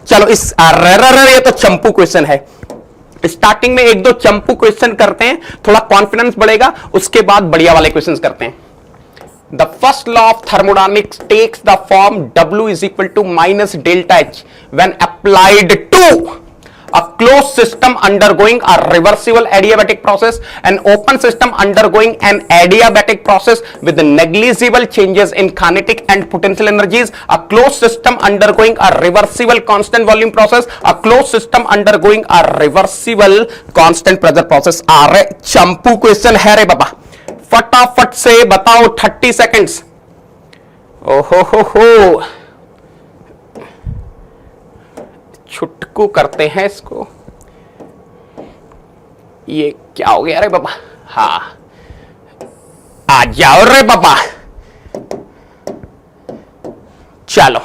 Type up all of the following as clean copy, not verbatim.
चलो इस ये तो चंपू क्वेश्चन है। स्टार्टिंग में एक दो चंपू क्वेश्चन करते हैं, थोड़ा कॉन्फिडेंस बढ़ेगा, उसके बाद बढ़िया वाले क्वेश्चन करते हैं। The first law of thermodynamics takes the form W is equal to minus delta H when applied to a closed system undergoing a reversible adiabatic process, an open system undergoing an adiabatic process with negligible changes in kinetic and potential energies, a closed system undergoing a reversible constant volume process, a closed system undergoing a reversible constant pressure process। अरे चंपू question है रे बाबा, फटाफट से बताओ, 30 seconds. ओहो हो, छुटकू करते हैं इसको। ये क्या हो गया रे बाबा? हाँ, आ जाओ रे बाबा। चलो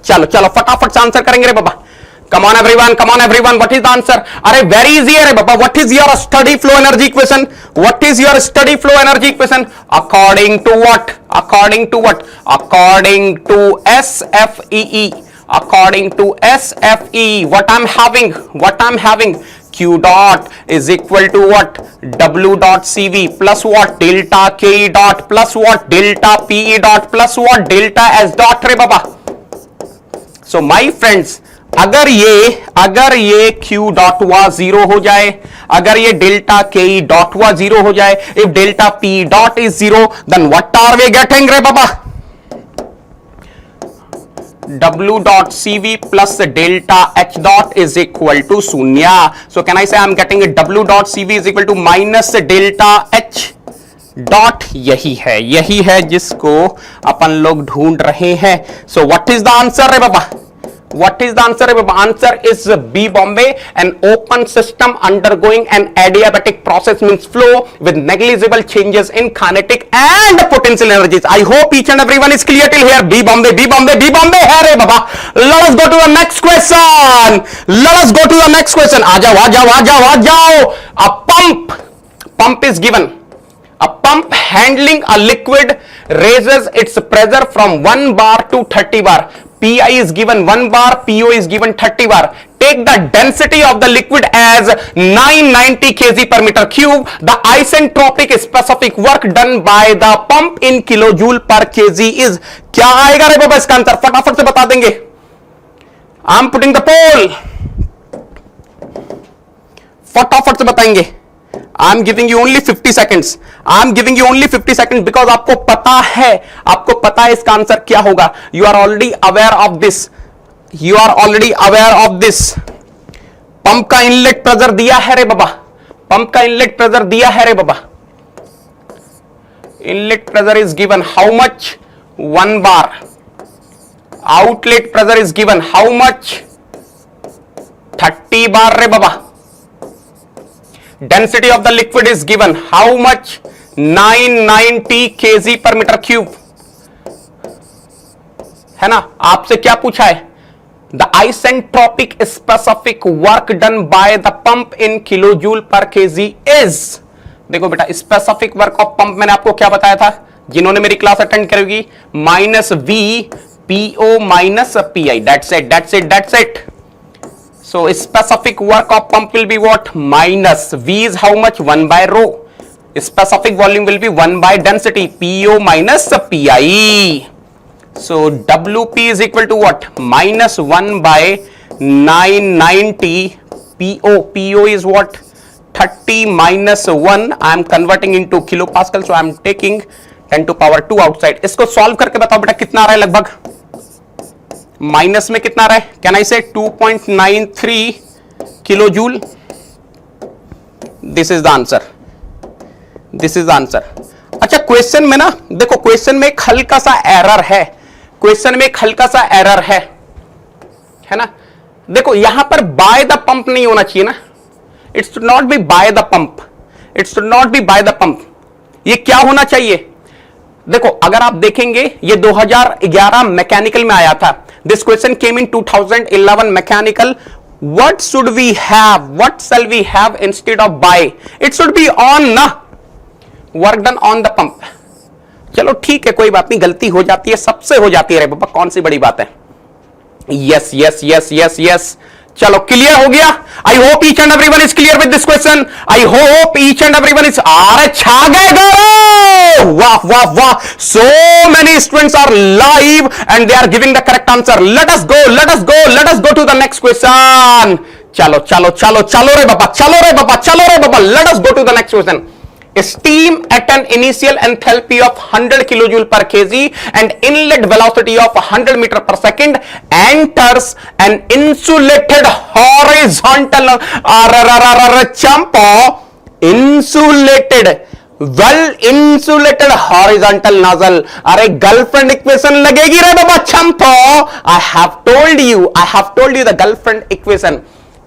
चलो चलो फटाफट से आंसर करेंगे रे बाबा। Come on everyone, what is the answer? अरे very easy है रे बाबा। What is your steady flow energy equation? What is your steady flow energy equation? According to what? According to what? According to SFEE. According to SFEE, what I'm having? Q dot is equal to what? W dot CV plus what? Delta KE dot plus what? Delta PE dot plus what? Delta S dot रे बाबा। So my friends, अगर ये Q dot हुआ 0 हो जाए, अगर ये delta K dot हुआ 0 हो जाए, if delta P dot is 0, then what are we getting रे बाबा? W dot CV plus delta H dot is equal to शून्य। So can I say I'm getting a W dot CV is equal to minus delta H dot. यही है जिसको अपन लोग ढूंढ रहे हैं। So what is the answer रे बाबा? What is the answer? Answer is B Bombay. An open system undergoing an adiabatic process means flow with negligible changes in kinetic and potential energies. I hope each and everyone is clear till here. B Bombay है रे बाबा। Let us go to the next question. आ जाओ। A pump is given. A pump handling a liquid raises its pressure from 1 bar to 30 bar. PI is given 1 bar, PO is given 30 bar. Take the density of the liquid as 990 kg per meter cube. The isentropic specific work done by the pump in kilojoule per kg is। क्या आएगा रे बाबा इसका answer? फटाफट से बता देंगे। I am putting the poll, फटाफट से बताएंगे। I am giving you only 50 seconds. Because आपको पता है इसका आंसर क्या होगा। You are already aware of this. Pump का इनलेट प्रेशर दिया है रे बाबा। Inlet pressure is given how much? 1 bar. Outlet pressure is given how much? 30 bar रे बाबा। Density of the liquid is given how much? 990 kg per meter cube, है ना? आपसे क्या पूछा है? The isentropic specific work done by the pump in kilojoule per kg is। देखो बेटा, स्पेसिफिक वर्क ऑफ पंप मैंने आपको क्या बताया था, जिन्होंने मेरी क्लास अटेंड करेगी, minus V PO minus PI। That's it। So specific work of pump will be what? Minus V is how much? 1 by rho. Specific volume will be 1 by density, PO minus PI. So WP is equal to what? Minus 1 by 990 PO. PO is what? 30 minus 1. I am converting into kilopascal, so I am taking 10 to power 2 outside. इसको solve करके बताओ बेटा कितना आ रहा है लगभग? Minus में कितना रहा है? कैन आई से 2.93 kilo joule. This is the answer. अच्छा, क्वेश्चन में ना देखो, क्वेश्चन में एक हल्का सा एरर है ना। देखो यहां पर बाय द पंप नहीं होना चाहिए ना। It should not be by the pump. ये क्या होना चाहिए? देखो अगर आप देखेंगे ये 2011 मैकेनिकल में आया था। This question came in 2011 mechanical. What should we have, what shall we have instead of by? It should be on ना, work done on the pump. चलो ठीक है, कोई बात नहीं, गलती हो जाती है, सबसे हो जाती है रे बाबा, कौन सी बड़ी बात है। Yes yes yes yes yes, चलो क्लियर हो गया। I hope each and everyone is clear with this question. I hope each and everyone is, अरे छा गए गौरव, वाह वाह वाह, so many students are live and they are giving the correct answer. Let us go, let us go, let us go to the next question. चलो चलो चलो चलो रे बाबा, चलो रे बाबा, चलो रे बाबा, let us go to the next question. Steam at an initial enthalpy of 100 kilojoule per kg and inlet velocity of 100 meter per second enters an insulated horizontal champo insulated well insulated horizontal nozzle। अरे girlfriend equation लगेगी रे बाबा चंपो। I have told you the girlfriend equation।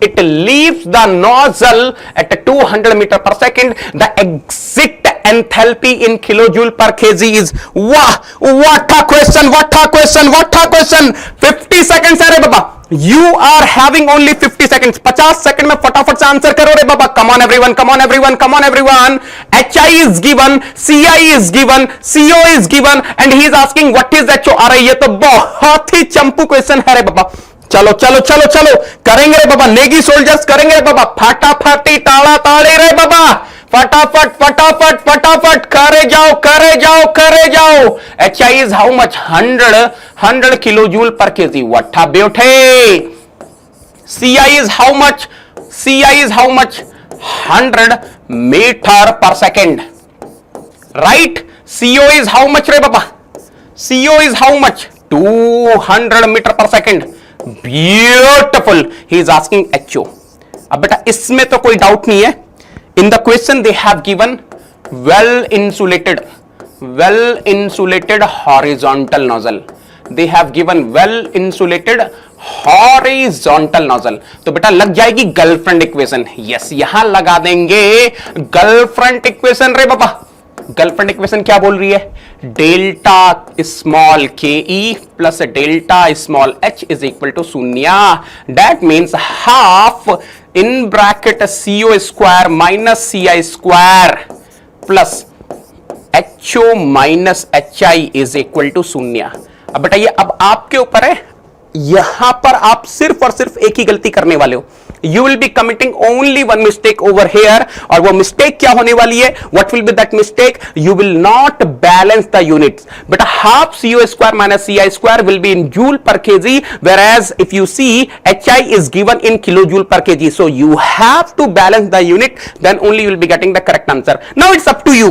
It leaves the nozzle at 200 meter per second. The exit enthalpy in kilojoule per kg is, wow, what a question, what a question, what a question। 50 seconds है रे बाबा, you are having only 50 seconds। 50 second में फटाफट से answer करो रे बाबा। come on everyone, come on everyone, come on everyone। HI is given, CI is given, CO is given and he is asking what is HO। अरे ये तो बहुत ही चंपू question है रे बाबा। चलो चलो चलो चलो करेंगे रे बाबा, नेगी सोल्जर्स करेंगे रे बाबा, फटाफटी ताड़ा ताड़े रे बाबा, फटाफट फटाफट फटाफट करे जाओ करे जाओ करे जाओ। HI is how much? 100 kilojoule per KG. What a beauty. CI is how much? CI is how much? 100 metre per second, right. CO is how much रे बाबा? CO is how much? 200 metre per second. Beautiful. He is asking HO। अब बेटा इसमें तो कोई doubt नहीं है। In the question they have given well insulated horizontal nozzle. They have given well insulated horizontal nozzle. तो बेटा लग जाएगी गर्लफ्रेंड इक्वेशन। यस, यहां लगा देंगे गर्लफ्रेंड इक्वेशन रे बाबा। गर्लफ्रेंड इक्वेशन क्या बोल रही है? Delta small K E plus delta small H is equal to शून्य। That means half in bracket CO square minus CI square plus HO minus HI is equal to शून्य। अब बताइए, अब आपके ऊपर है, यहां पर आप सिर्फ और सिर्फ एक ही गलती करने वाले हो। You will be committing only one mistake over here, और वो mistake क्या होने वाली है? What will be that mistake? You will not balance the units। But half CO square minus CI square will be in joule per kg, whereas if you see HI is given in kilojoule per kg, so you have to balance the unit, then only you will be getting the correct answer। Now it's up to you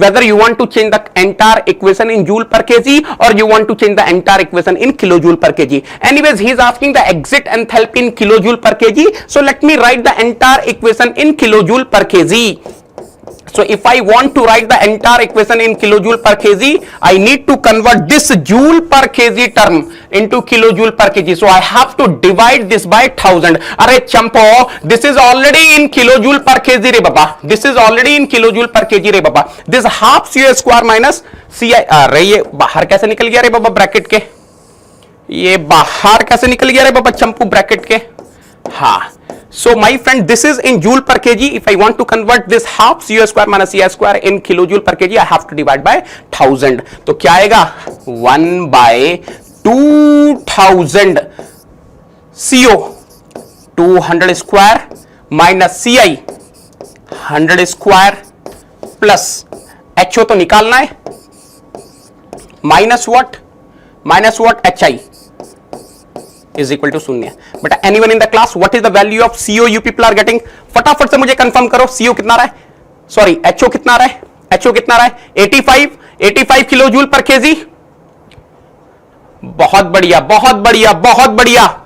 whether you want to change the entire equation in joule per kg or you want to change the entire equation in kilojoule per kg। Anyways, he is asking the exit enthalpy in kilojoule per kg, so let me write the entire equation in kilojoule per kg। So if I want to write the entire equation in kilojoule per kg, I need to convert this joule per kg term into kilojoule per kg। So I have to divide this by 1000। अरे चंपो, this is already in kilojoule per kg रे बाबा, this is already in kilojoule per kg रे बाबा। This half CO square minus CI, अरे ये बाहर कैसे निकल गया रे बाबा ब्रैकेट के? ये बाहर कैसे निकल गया रे बाबा चंपू ब्रैकेट के? हाँ, so my friend, this is in joule per kg। if I want to convert this half CO square minus CI square in kilojoule per kg, I have to divide by 1000। तो क्या आएगा? 1/2000 CO 200 square minus CI 100 square plus HO तो निकालना है, minus what HI is equal to शून्य। But anyone in the class, what is the value of CO you people are getting? फटाफट से मुझे कंफर्म करो, CO कितना रहा है? सॉरी, HO कितना रहा है? HO कितना रहा है? 85 किलोजूल पर केजी। बहुत बढ़िया बहुत बढ़िया बहुत बढ़िया।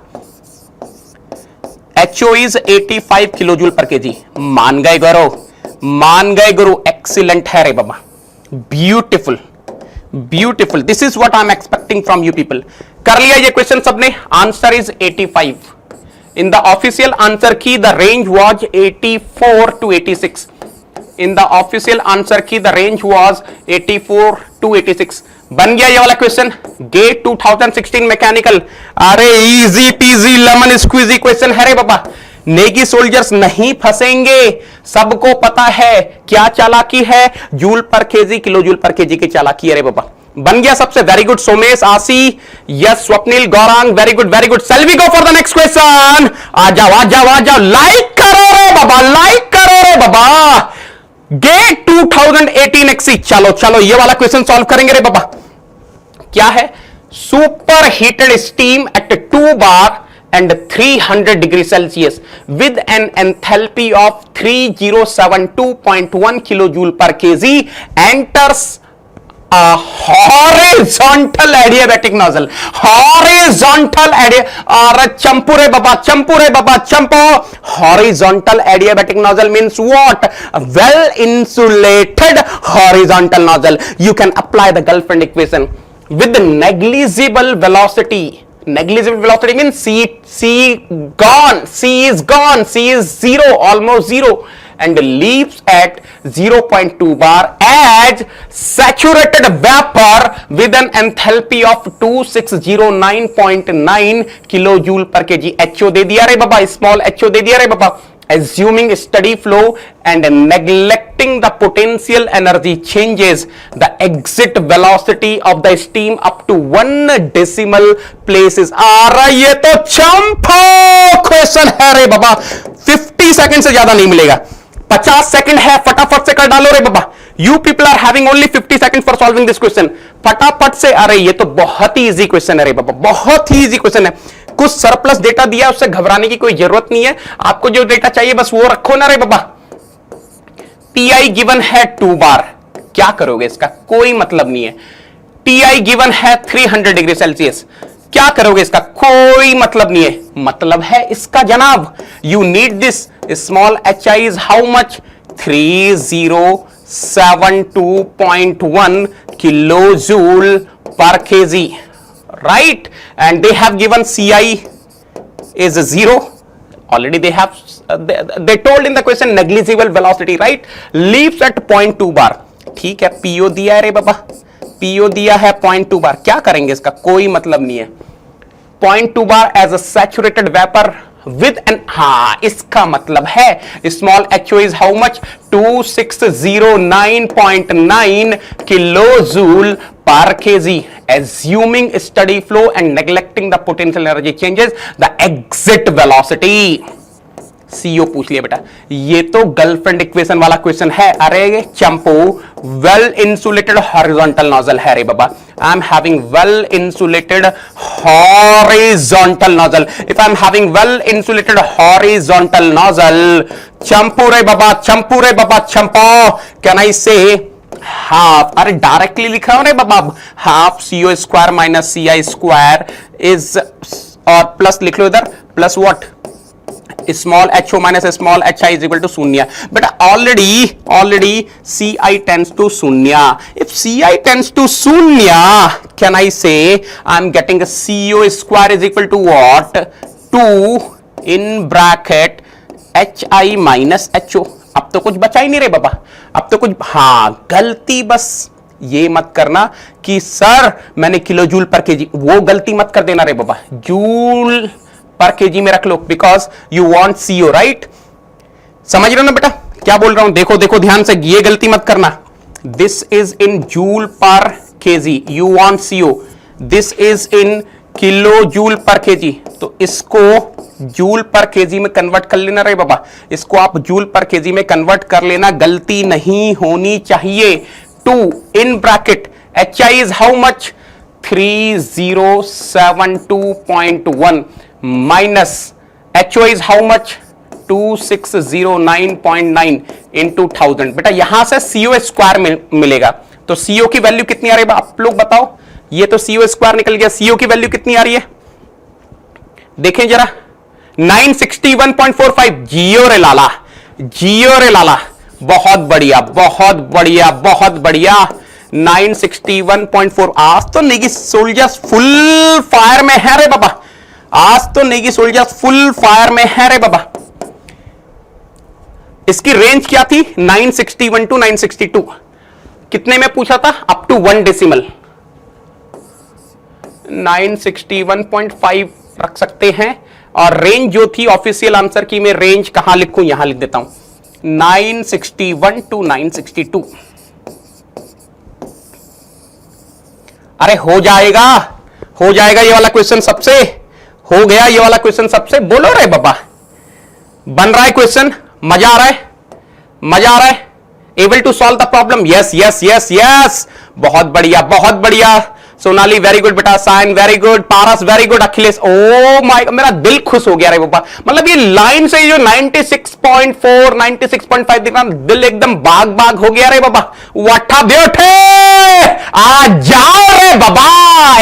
HO इज 85 किलोजूल पर केजी। मान गए गौरव, मान गए गुरु, एक्सीलेंट है रे बाबा, beautiful beautiful. This is what I am expecting from you people. कर लिया ये क्वेश्चन सबने? Answer is 85। In the official answer key the range was 84 to 86। In the official answer key the range was 84 to 86। बन गया ये वाला question. GATE 2016 mechanical. अरे easy peasy lemon squeezy question है रे बाबा। नेगी सोल्जर्स नहीं फंसेंगे, सबको पता है क्या चालाकी है। Joule per KG kilo joule per KG की चालाकी है रे बाबा। बन गया सबसे। Very good Somesh, Ashi, yes, Swapnil, Gaurang, very good very good. Shall we go for the next question. आ जाओ आ जाओ आ जाओ, लाइक करो रे बाबा, लाइक करो रे बाबा। गेट 2018 एक्सी, चलो चलो ये वाला क्वेश्चन सॉल्व करेंगे रे बाबा। क्या है? Super heated steam eight 2 bar and 300 degrees Celsius with an enthalpy of 3072.1 kilojoule per kg enters a horizontal adiabatic nozzle. Horizontal और चंपू रे बाबा, चंपू रे बाबा, चंपो। Horizontal adiabatic nozzle means what? A well insulated horizontal nozzle. You can apply the Gulf Friend equation with negligible velocity. Negligible velocity means C gone, C is gone, C is zero, almost zero, and leaves at 0.2 bar as saturated vapor with an enthalpy of 2609.9 kilojoule per kg. HO दे दिया रे बाबा, small HO दे दिया रे बाबा। Assuming steady flow and neglecting the potential energy changes the exit velocity of the steam up to 1 decimal places. आ रहा ये तो चंपो question है रे बाबा। 50 second से ज्यादा नहीं मिलेगा, 50 सेकंड है, फटाफट से कर डालो रे बाबा। You people are having only 50 seconds for solving this question. फटाफट से। अरे ये तो बहुत ही इजी क्वेश्चन है रे बाबा, बहुत ही इजी क्वेश्चन है। कुछ सरप्लस डेटा दिया, उससे घबराने की कोई जरूरत नहीं है। आपको जो डेटा चाहिए बस वो रखो ना रे बाबा। टीआई गिवन है 2 बार, क्या करोगे इसका? कोई मतलब नहीं है। टीआई गिवन है 300 डिग्री सेल्सियस, क्या करोगे इसका? कोई मतलब नहीं है। मतलब है इसका जनाब, you need this. Small H I is how much? 3072.1 kilojoule per kg, right? And they have given CI is 0. Already they have they told in the question negligible velocity, right? Leaves at 0.2 bar. ठीक है, PO दिया है रे बाबा, PO दिया है 0.2 बार। क्या करेंगे इसका? कोई मतलब नहीं है। 0.2 bar as a saturated vapour with an, हाँ इसका मतलब है small HO is how much? 2609.9 kilojoule per kg. Assuming steady flow and neglecting the potential energy changes the exit velocity. CO पूछ लिया बेटा, ये तो गर्लफ्रेंड इक्वेशन वाला क्वेश्चन है। अरे चंपू, वेल इंसुलेटेड हॉरिजॉन्टल नोजल है रे बाबा। I am having well insulated horizontal nozzle. If I am having well insulated horizontal nozzle, चंपू रे बाबा, चंपू रे बाबा, चंपो, कैन आई से हाफ? अरे डायरेक्टली लिखा हो रे बाबा, half CO square minus CI square is, और प्लस लिख लो इधर, plus what? Small HO minus small HI is equal to शून्य। बेटा ऑलरेडी CI टेंड्स टू शून्य। इफ CI टेंड्स टू शून्य, can I say I am getting CO square is equal to what? 2 in bracket HI minus HO। अब तो कुछ बचा ही नहीं रे बाबा, अब तो कुछ। हाँ, गलती बस ये मत करना कि सर मैंने किलो जूल पर केजी, वो गलती मत कर देना रे बाबा। जूल पर केजी में रख लो, because you want CO, right? समझ रहे हो ना बेटा क्या बोल रहा हूं? देखो देखो ध्यान से, ये गलती मत करना। This is in joule per KG, you want CO। This is in kilo joule per KG, तो इसको जूल पर केजी में कन्वर्ट कर लेना रे बाबा। इसको आप जूल पर केजी में कन्वर्ट कर लेना, गलती नहीं होनी चाहिए। 2 in bracket HI is how much? 3072.1 minus HO is how much? 2609.9 into 1000। बेटा यहां से CO स्क्वायर मिलेगा, तो CO की वैल्यू कितनी आ रही है आप लोग बताओ? ये तो CO स्क्वायर निकल गया, CO की वैल्यू कितनी आ रही है देखें जरा? 961.45। जियो रे लाला, जियो रे लाला, बहुत बढ़िया बहुत बढ़िया बहुत बढ़िया। 961.4। आज तो नेगी सोल्जर्स फुल फायर में है रे बाबा, आज तो नेगी सोल्जर्स फुल फायर में है रे बाबा। इसकी रेंज क्या थी? 961 टू 962। कितने में पूछा था? Up to 1 decimal. 961.5 रख सकते हैं। और रेंज जो थी ऑफिशियल आंसर की, मैं रेंज कहां लिखूं? यहां लिख देता हूं, 961 टू 962। अरे हो जाएगा ये वाला क्वेश्चन सबसे, हो गया ये वाला क्वेश्चन सबसे, बोलो रे बाबा। बन रहा है क्वेश्चन, मजा आ रहा है, मजा आ रहा है, able to solve the problem, yes yes yes yes, बहुत बढ़िया बहुत बढ़िया। सोनाली वेरी गुड बेटा, साइन very good, Paras very good, Akhilesh oh my, मेरा दिल खुश हो गया रे बाबा। मतलब ये लाइन से जो 96.4 96.5 दिख रहा, दिल एकदम बाग बाग हो गया रे बाबा। व्हाट अ ब्यूटी, आ जाओ रे बाबा,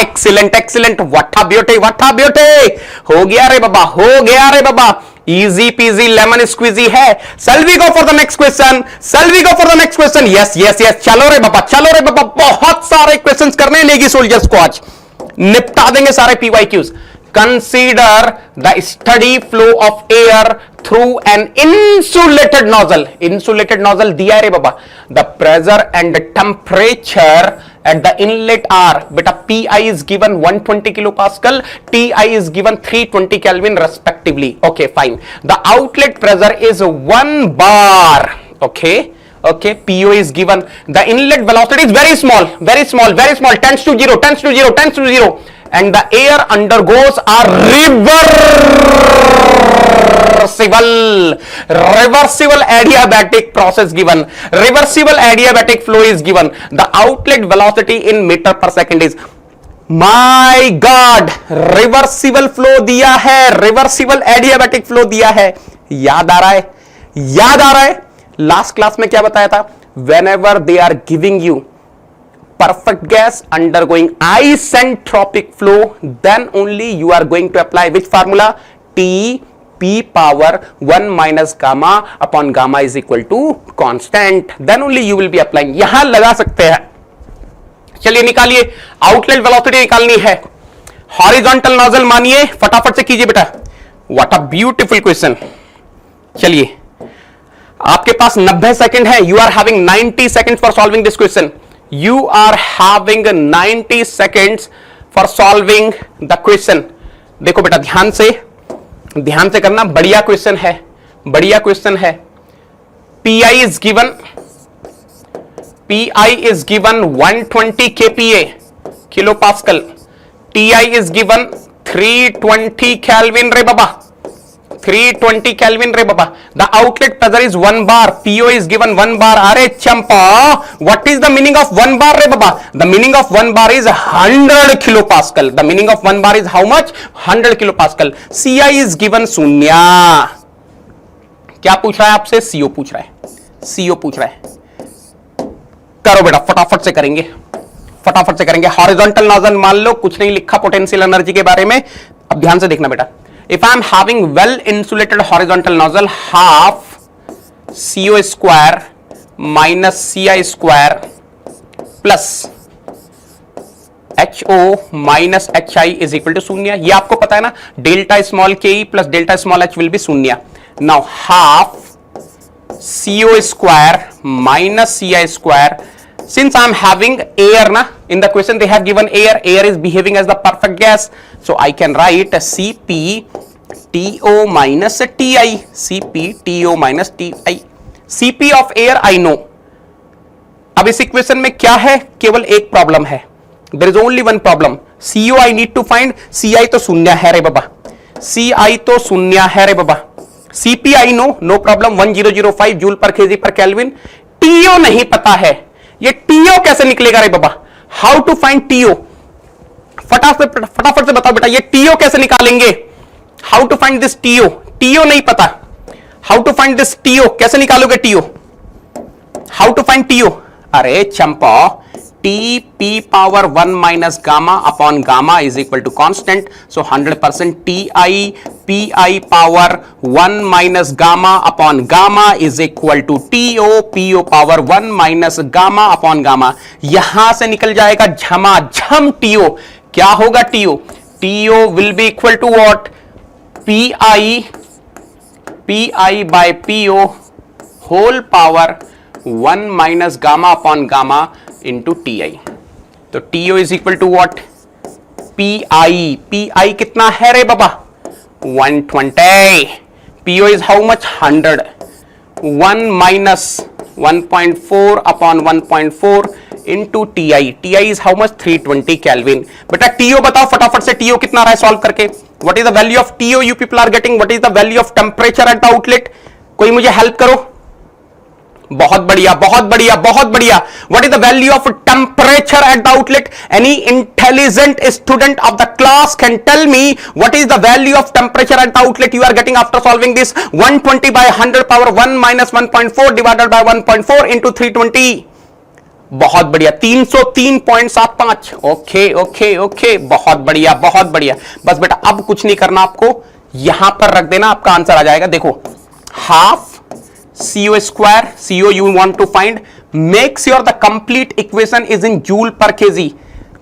excellent excellent, what a beauty what a beauty, हो गया रे बाबा, हो गया रे बाबा, इजी पीजी लेमन स्क्वीजी है। Shall we go for the next question? Shall we go for the next question? Yes yes yes, चलो रे बाबा, चलो रे बाबा, बहुत सारे क्वेश्चंस करने हैं नेगी सोल्जर्स को, आज निपटा देंगे सारे PYQs। Consider the steady flow of air through an insulated nozzle. Insulated nozzle दिया है रे बाबा। The pressure and the temperature at the inlet are, beta Pi is given 120 kilopascal, Ti is given 320 Kelvin respectively. Okay, fine. The outlet pressure is 1 bar. Okay. Okay, PO is given. The inlet velocity is very small, very small, very small, tends to 0, tends to 0, tends to 0. And the air undergoes a reversible adiabatic process given. Reversible adiabatic flow is given. The outlet velocity in meter per second is, my God, reversible flow दिया है, reversible adiabatic flow दिया है। याद आ रहा है, याद आ रहा है, लास्ट क्लास में क्या बताया था? Whenever they are giving you perfect gas undergoing isentropic flow, then only you are going to apply which formula? T P power 1 minus gamma upon gamma is equal to constant. Then only you will be applying. यहां लगा सकते हैं। चलिए निकालिए, outlet velocity निकालनी है। Horizontal nozzle मानिए, फटाफट से कीजिए बेटा। What a beautiful question. चलिए, आपके पास 90 सेकंड है। You are having 90 second for solving this question. You are having 90 seconds for solving the question. देखो बेटा, ध्यान से करना, बढ़िया क्वेश्चन है, बढ़िया क्वेश्चन है। Pi is given 120 kPa, kilopascal. Ti is given 320 Kelvin रे बाबा, 320 Kelvin रे बाबा. The outlet pressure is 1 bar. PO is given 1 bar. अरे चंपा, what is the meaning of 1 bar रे बाबा? The meaning of 1 bar is 100 kilopascal. The meaning of 1 bar is how much? 100 kilopascal. Ci is given शून्य. क्या पूछ रहा है आपसे? CO पूछ रहा है, CO पूछ रहा है. करो बेटा, फटाफट से करेंगे, फटाफट से करेंगे. हॉरिजॉन्टल नोजल मान लो, कुछ नहीं लिखा पोटेंशियल एनर्जी के बारे में. अब ध्यान से देखना बेटा. If I am having well insulated horizontal nozzle, half CO square minus CI square plus HO minus HI is equal to शून्य. ये आपको पता है ना, डेल्टा स्मॉल के plus delta small h will be शून्य. Now half CO square minus CI square. Since I am having air na, in the question they have given air. Air is behaving as the perfect gas, so I can write Cp TO minus Ti. Cp TO minus Ti. Cp of air I know. अब इस equation में क्या है? केवल एक problem है. There is only one problem. CO I need to find. Ci तो शून्य है रे बाबा, Ci तो शून्य है रे बाबा. Cp I know, no problem. 1005 joule per KG per kelvin. TO नहीं पता है. ये TO कैसे निकलेगा रे बाबा? How to find TO? फटाफट से बताओ बेटा, ये TO कैसे निकालेंगे? How to find this TO? TO नहीं पता. How to find this TO? कैसे निकालोगे TO? How to find TO? अरे चंपा, Tp power 1 minus gamma upon gamma is equal to constant. So 100% Ti Pi power 1 minus gamma upon gamma is equal to TO PO power 1 minus gamma upon gamma. यहां से निकल जाएगा झमाझम TO. क्या होगा TO? TO will be equal to what? Pi by PO whole power 1 minus gamma upon gamma into Ti. तो TO is equal to what? Pi. Pi कितना है रे बाबा? 120. PO is how much? 100. 1 minus 1.4 upon 1.4 into TI, TI is how much 320 kelvin. बेटा TO बताओ फटाफट से, TO कितना आ रहा है सॉल्व करके, what is the value of TO you people are getting, what is the value of temperature at the outlet, कोई मुझे हेल्प करो। बहुत बढ़िया बहुत बढ़िया बहुत बढ़िया। What is the value of temperature at the outlet, any intelligent student of the class can tell me what is the value of temperature at the outlet you are getting after solving this 120 by 100 power 1 minus 1.4 divided by 1.4 into 320। बहुत बढ़िया, 303.75। Okay okay okay, बहुत बढ़िया बहुत बढ़िया। बस बेटा अब कुछ नहीं करना, आपको यहां पर रख देना, आपका आंसर आ जाएगा। देखो half CO square, CO you want to find, make sure the complete equation is in joule per kg,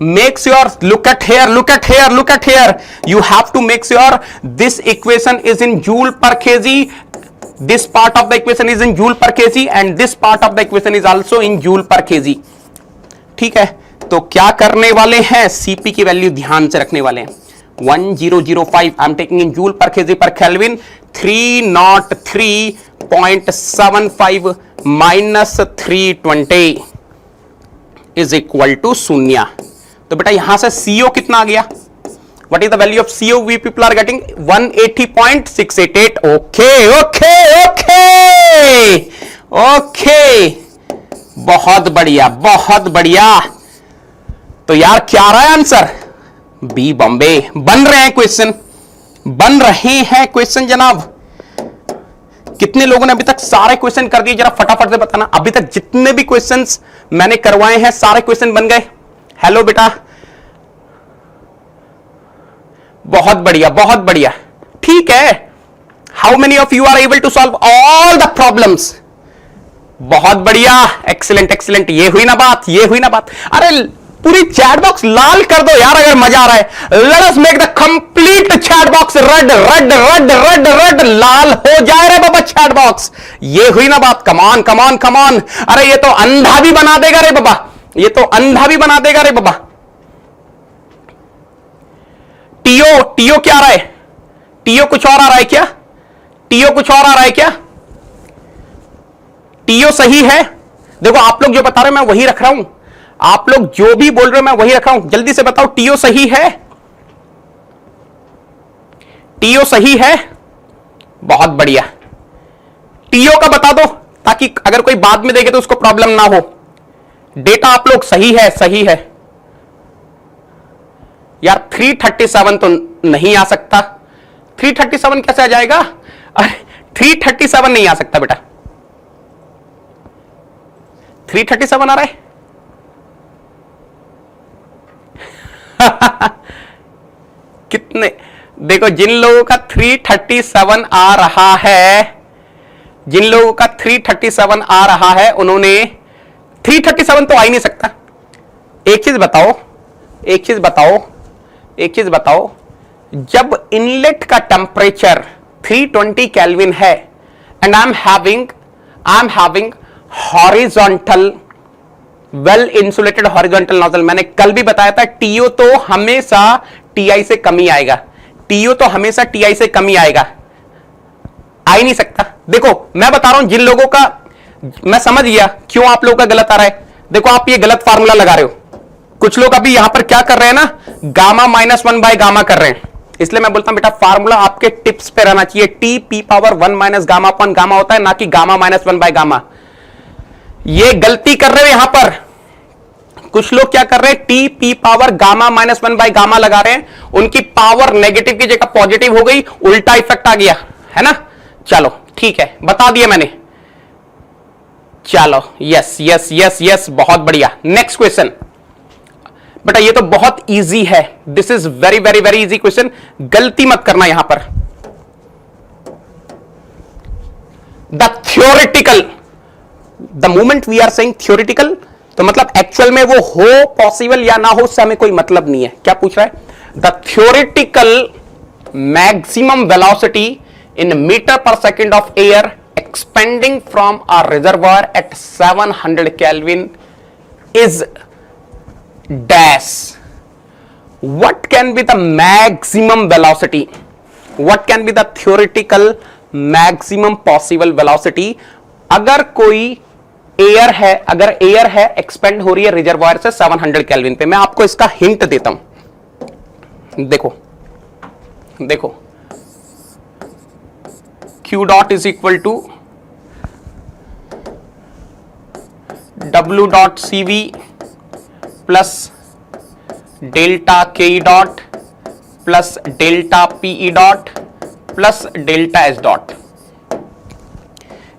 make sure, look at here, look at here, look at here, you have to make sure this equation is in joule per kg, this part of the equation is in joule per kg and this part of the equation is also in joule per kg। ठीक है, तो क्या करने वाले हैं, Cp की value ध्यान से रखने वाले हैं, 1005 I am taking in joule per KG per kelvin, 303.75 minus 320 is equal to 0। तो बेटा यहां से CO कितना आ गया, what is the value of CO we people are getting 180.688। Okay okay okay okay, बहुत बढ़िया बहुत बढ़िया। तो यार क्या आ रहा है आंसर, बी बॉम्बे। बन रहे हैं क्वेश्चन, बन रहे हैं क्वेश्चन जनाब। कितने लोगों ने अभी तक सारे क्वेश्चन कर दिए, जरा फटाफट से बताना। अभी तक जितने भी क्वेश्चंस मैंने करवाए हैं सारे क्वेश्चन बन गए। हेलो बेटा, बहुत बढ़िया बहुत बढ़िया, ठीक है। How many of you are able to solve all the problems, बहुत बढ़िया, एक्सीलेंट एक्सीलेंट। ये हुई ना बात, ये हुई ना बात। अरे पूरी चैट बॉक्स लाल कर दो यार अगर मजा आ रहा है। Let us make the complete chat box red red red red red, लाल हो जाए रे बाबा चैट बॉक्स। ये हुई ना बात, कमान कमान कमान। अरे ये तो अंधा भी बना देगा रे बाबा, ये तो अंधा भी बना देगा रे बाबा। टीओ, टीओ क्या आ रहा है, टीओ कुछ और आ रहा है क्या, टीओ कुछ और आ रहा है क्या, टीओ सही है। देखो आप लोग जो बता रहे हो मैं वही रख रहा हूं, आप लोग जो भी बोल रहे हो मैं वही रख रहा हूं। जल्दी से बताओ टीओ सही है, टीओ सही है, बहुत बढ़िया। टीओ का बता दो ताकि अगर कोई बाद में देखे तो उसको प्रॉब्लम ना हो। डेटा आप लोग सही है, सही है यार। 337 तो नहीं आ सकता, 337 कैसे आ जाएगा, अरे 337 नहीं आ सकता बेटा, 337 आ रहा है कितने, देखो जिन लोगों का 337 आ रहा है, जिन लोगों का 337 आ रहा है उन्होंने, 337 तो आ ही नहीं सकता। एक चीज बताओ, एक चीज बताओ, एक चीज बताओ, जब इनलेट का टेम्परेचर 320 केल्विन है and I am having horizontal well insulated horizontal nozzle, मैंने कल भी बताया था टीओ तो हमेशा टीआई से कम ही आएगा, टीओ तो हमेशा टीआई से कम ही आएगा, आ ही नहीं सकता। देखो मैं बता रहा हूं जिन लोगों का, मैं समझ गया क्यों आप लोगों का गलत आ रहा है। देखो आप ये गलत फार्मूला लगा रहे हो, कुछ लोग अभी यहां पर क्या कर रहे हैं ना, गामा -1 बाय गामा कर रहे हैं। इसलिए मैं बोलता हूं बेटा फार्मूला आपके टिप्स पे रहना चाहिए, T P power 1 minus gamma upon gamma होता है, ना कि गामा -1 बाय गामा। ये गलती कर रहे हो यहां पर कुछ लोग, क्या कर रहे हैं, T P power gamma -1 by gamma लगा रहे हैं, उनकी पावर नेगेटिव की जगह पॉजिटिव हो गई, उल्टा इफेक्ट आ गया है ना। चलो ठीक है, बता दिया मैंने, चलो यस यस यस यस, बहुत बढ़िया। नेक्स्ट क्वेश्चन बेटा, ये तो बहुत इजी है, this is very very very easy question, गलती मत करना यहां पर। The theoretical, the moment we are saying theoretical, तो मतलब एक्चुअल में वो हो पॉसिबल या ना हो उससे हमें कोई मतलब नहीं है। क्या पूछ रहा है, the theoretical maximum velocity in metre per second of air expanding from a reservoir at 700 kelvin is dash. What can be the maximum velocity, what can be the theoretical maximum possible velocity अगर कोई air है, अगर air है expand हो रही है reservoir से 700 kelvin पे। मैं आपको इसका हिंट देता हूं, देखो देखो, Q dot is equal to W dot CV plus delta KE dot plus delta PE dot plus delta S dot.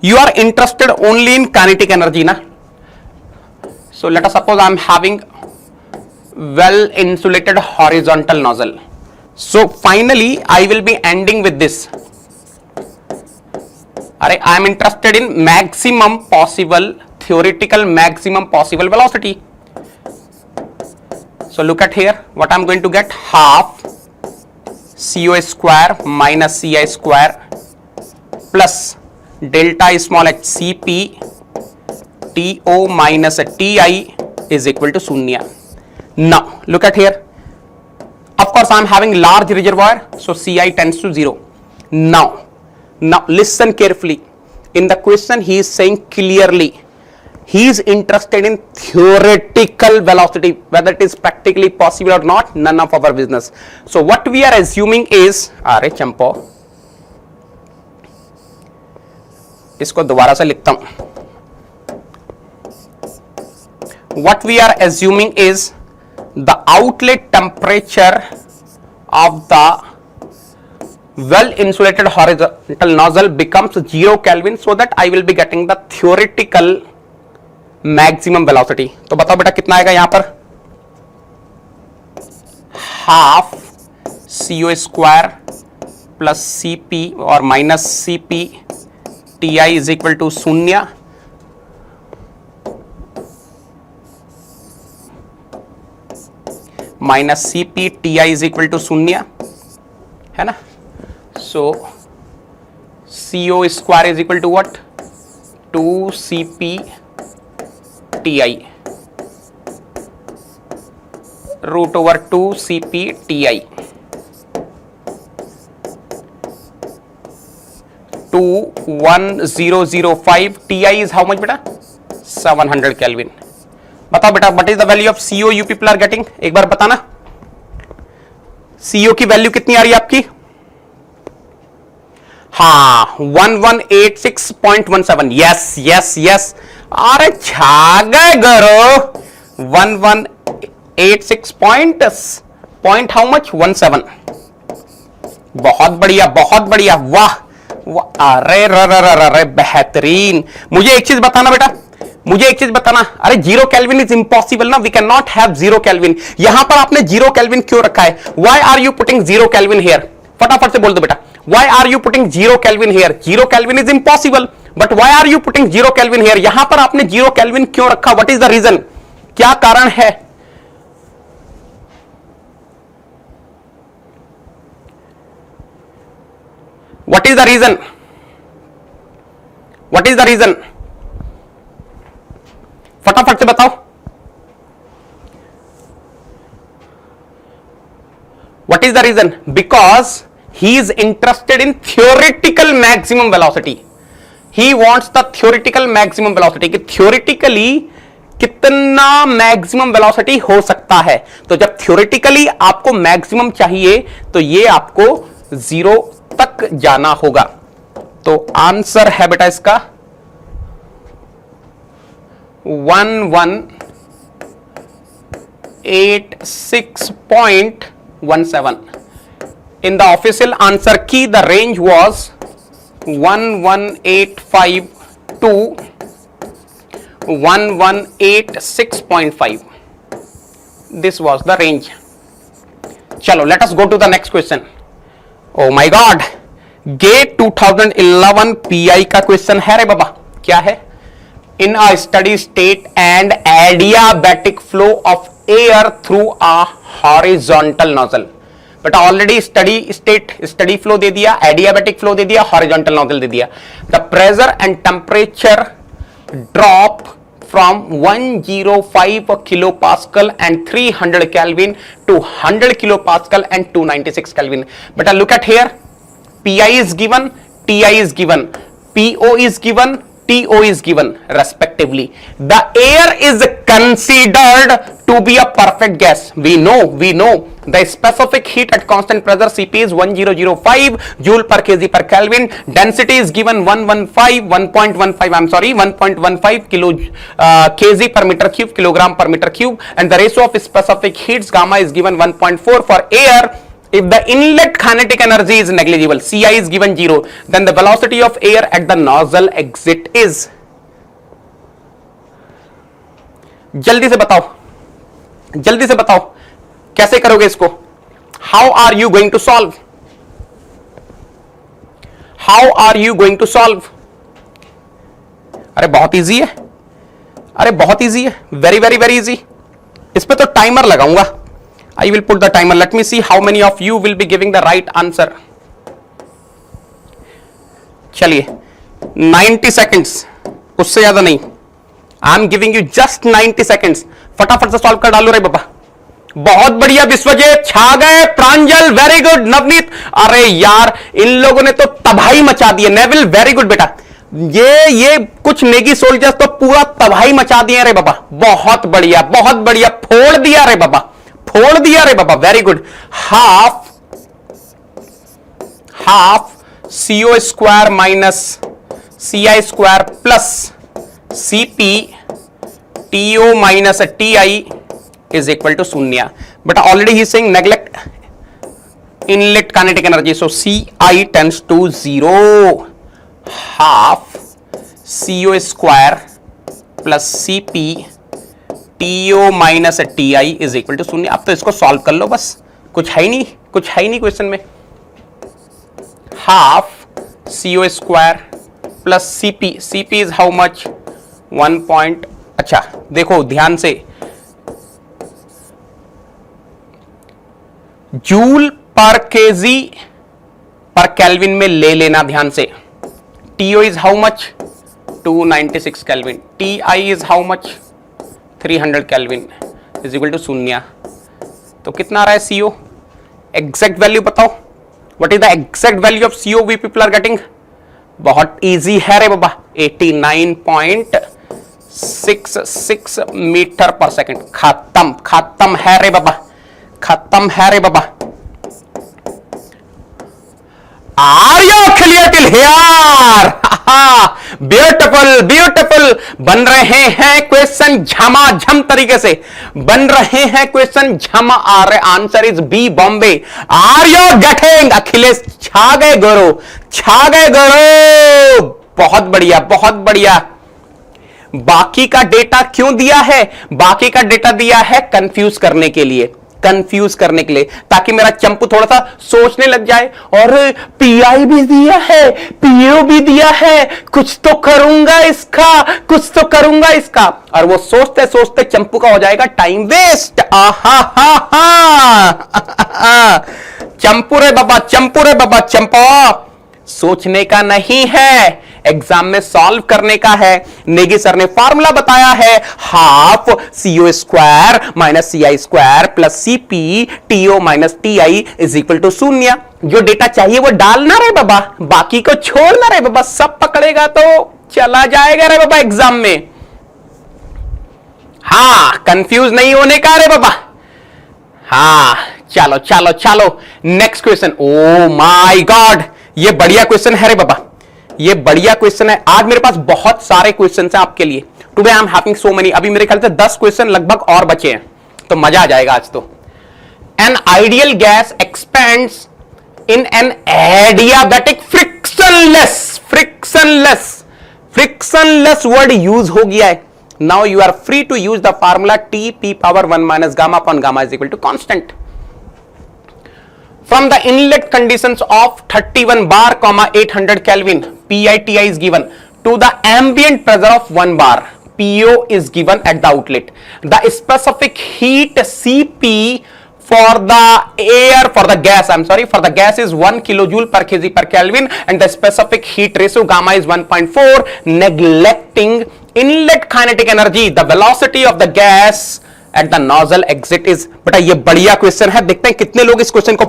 You are interested only in kinetic energy, na? So let us suppose I am having well insulated horizontal nozzle. So finally I will be ending with this. I am interested in maximum possible, theoretical maximum possible velocity. So look at here, what I am going to get, half CO square minus CI square plus delta small h Cp TO minus TI is equal to शून्य. Now look at here, of course I am having large reservoir, so CI tends to 0. Now listen carefully. In the question he is saying clearly he is interested in theoretical velocity, whether it is practically possible or not, none of our business. So what we are assuming is, अरे चंपो, इसको दोबारा से लिखता हूं, what we are assuming is the outlet temperature of the well insulated horizontal nozzle becomes 0 Kelvin, so that I will be getting the theoretical maximum velocity. तो बताओ बेटा कितना आएगा यहां पर, half CO square plus CP और minus CP TI is equal to शून्य, minus CP TI is equal to शून्य, है ना? So CO square is equal to what, 2 CP TI root over 2 CP TI. 21005 TI is how much बेटा, 700 Kelvin. बताओ बेटा what is the value of CO you people are getting, एक बार बताना, CO की value कितनी आ रही है आपकी, हाँ 1186.17, यस यस यस, अरे छा गए गरो, 1186 पॉइंट हाउ मच, 17, बहुत बढ़िया बहुत बढ़िया, वाह, अरे रे बेहतरीन। मुझे एक चीज बताना बेटा, मुझे एक चीज बताना, अरे 0 केल्विन इज इम्पॉसिबल ना, we can not have 0 kelvin. यहां पर आपने 0 केल्विन क्यों रखा है, why are you putting 0 kelvin here, फटाफट से बोल दो बेटा, why are you putting 0 kelvin here, 0 kelvin is impossible, but why are you putting 0 kelvin here, यहां पर आपने 0 केल्विन क्यों रखा, व्हाट इज द रीजन, क्या कारण है? What is the reason? What is the reason? फटाफट से बताओ, what is the reason? Because he is interested in theoretical maximum velocity. He wants the theoretical maximum velocity, कि theoretically कितना maximum velocity हो सकता है। तो जब theoretically आपको मैक्सिमम चाहिए तो ये आपको 0 तक जाना होगा। तो आंसर है बेटा इसका 1186.17. In the official answer key, the range was 1185 to 1186.5. This was the range. Chalo, let us go to the next question. Oh my God, GATE 2011 PI का क्वेश्चन है रे बाबा, क्या है? In a steady state and adiabatic flow of air through a horizontal nozzle. बेटा already steady state steady flow दे दिया, adiabatic flow दे दिया, हॉरिजॉन्टल नोजल दे दिया। The pressure and temperature drop from 105 kilopascal and 300 Kelvin to 100 kilopascal and 296 Kelvin. But look at here, PI is given, TI is given, PO is given, TO is given respectively. The air is considered to be a perfect gas. We know the specific heat at constant pressure Cp is 1005 joule per kg per Kelvin. Density is given 1.15 kilo kg per meter cube, kilogram per meter cube, and the ratio of specific heats gamma is given 1.4 for air. If the inlet kinetic energy is negligible, Ci is given 0, then the velocity of air at the nozzle exit is. जल्दी से बताओ कैसे करोगे इसको? How are you going to solve? अरे बहुत easy है, very very very easy. इस पे तो टाइमर लगाऊंगा. I will put the timer. Let me see how many of you will be giving the right answer. चलिए 90 seconds, उससे ज्यादा नहीं. I am giving you just 90 seconds. फटाफट से सॉल्व कर डालो रे बाबा. बहुत बढ़िया विश्वजीत, छा गए. प्रांजल वेरी गुड. नवनीत, अरे यार इन लोगों ने तो तबाही मचा दी है. नेविल वेरी गुड बेटा. ये कुछ नेगी सोल्जर्स तो पूरा तबाही मचा दिए रे बाबा. बहुत बढ़िया, फोड़ दिया रे बाबा. Very good. Half CO square minus CI square plus CP TO minus TI is equal to शून्य. But already he saying neglect inlet kinetic energy, so CI tends to 0. Half CO square plus CP TO minus TI is equal to शून्य. अब तो इसको solve कर लो बस. कुछ है ही नहीं क्वेश्चन में. Half CO square plus CP is how much 1 point. अच्छा देखो ध्यान से, joule per KG per kelvin में ले लेना ध्यान से. TO is how much 296 kelvin. TI is how much 300 kelvin is equal to शून्य. तो कितना आ रहा है CO? एग्जैक्ट वैल्यू बताओ. What is the exact value of CO we people are getting? बहुत इजी है रे बाबा. 89.66 मीटर पर सेकेंड. खत्म है रे बाबा. Are you clear till here? Beautiful. बन रहे हैं क्वेश्चन झमाझम तरीके से. Answer is B Bombay. Are you getting? Akhilesh छा गए गुरु. बहुत बढ़िया. बाकी का डेटा क्यों दिया है? बाकी का डेटा दिया है कंफ्यूज करने के लिए, ताकि मेरा चंपू थोड़ा सा सोचने लग जाए. और PI भी दिया है, PO भी दिया है, कुछ तो करूंगा इसका. और वो सोचते सोचते चंपू का हो जाएगा टाइम वेस्ट. चंपू रे बाबा. सोचने का नहीं है, एग्जाम में सॉल्व करने का है. नेगी सर ने फॉर्मूला बताया है. Half CO square minus CI square plus CP TO minus TI is equal to शून्य. जो डेटा चाहिए वो डालना रे बाबा, बाकी को छोड़ना रे बाबा. सब पकड़ेगा तो चला जाएगा रे बाबा एग्जाम में. हाँ, कंफ्यूज नहीं होने का रे बाबा. हाँ चलो next question. Oh my God, ये बढ़िया क्वेश्चन है रे बाबा. आज मेरे पास बहुत सारे क्वेश्चन हैं आपके लिए. Today I am having so many. अभी मेरे ख्याल से 10 क्वेश्चन लगभग और बचे हैं, तो मजा आ जाएगा आज तो. An ideal gas expands in an adiabatic frictionless word use हो गया है. Now you are free to use the formula T P⁻1 minus gamma upon gamma is equal to constant. From the inlet conditions of 31 bar, 800 Kelvin, PI/TI is given to the ambient pressure of 1 bar. PO is given at the outlet. The specific heat CP for the gas is 1 kilojoule per kg per Kelvin, and the specific heat ratio gamma is 1.4. Neglecting inlet kinetic energy, the velocity of the gas at the nozzle exit is. बेटा ये बढ़िया question है. देखते हैं कितने लोग इस question को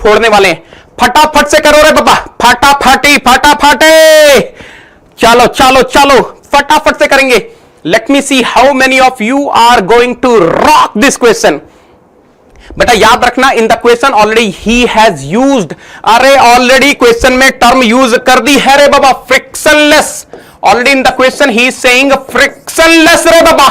फोड़ने वाले हैं. फटाफट से करो रे बाबा, फटाफटी फटाफटे, चलो चलो चलो फटाफट से करेंगे। Let me see how many of you are going to rock this question. बेटा याद रखना, in the question already he has used, अरे ऑलरेडी क्वेश्चन में टर्म यूज कर दी है रे बाबा, frictionless. Already in the question he is saying frictionless रे बाबा,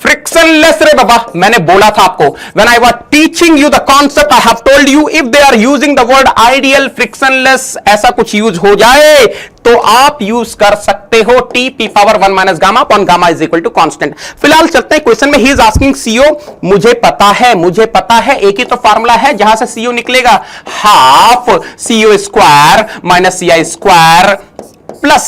फ्रिक्शनलेस रे बाबा। मैंने बोला था आपको, when I was teaching you the concept, I have told you if they are using the word ideal, frictionless, ऐसा कुछ यूज हो जाए तो आप यूज कर सकते हो T P power 1 minus gamma upon gamma is equal to constant. फिलहाल चलते हैं क्वेश्चन में। ही इज आस्किंग सीओ, मुझे पता है एक ही तो फार्मूला है जहां से सीओ निकलेगा, half CO square minus CI square plus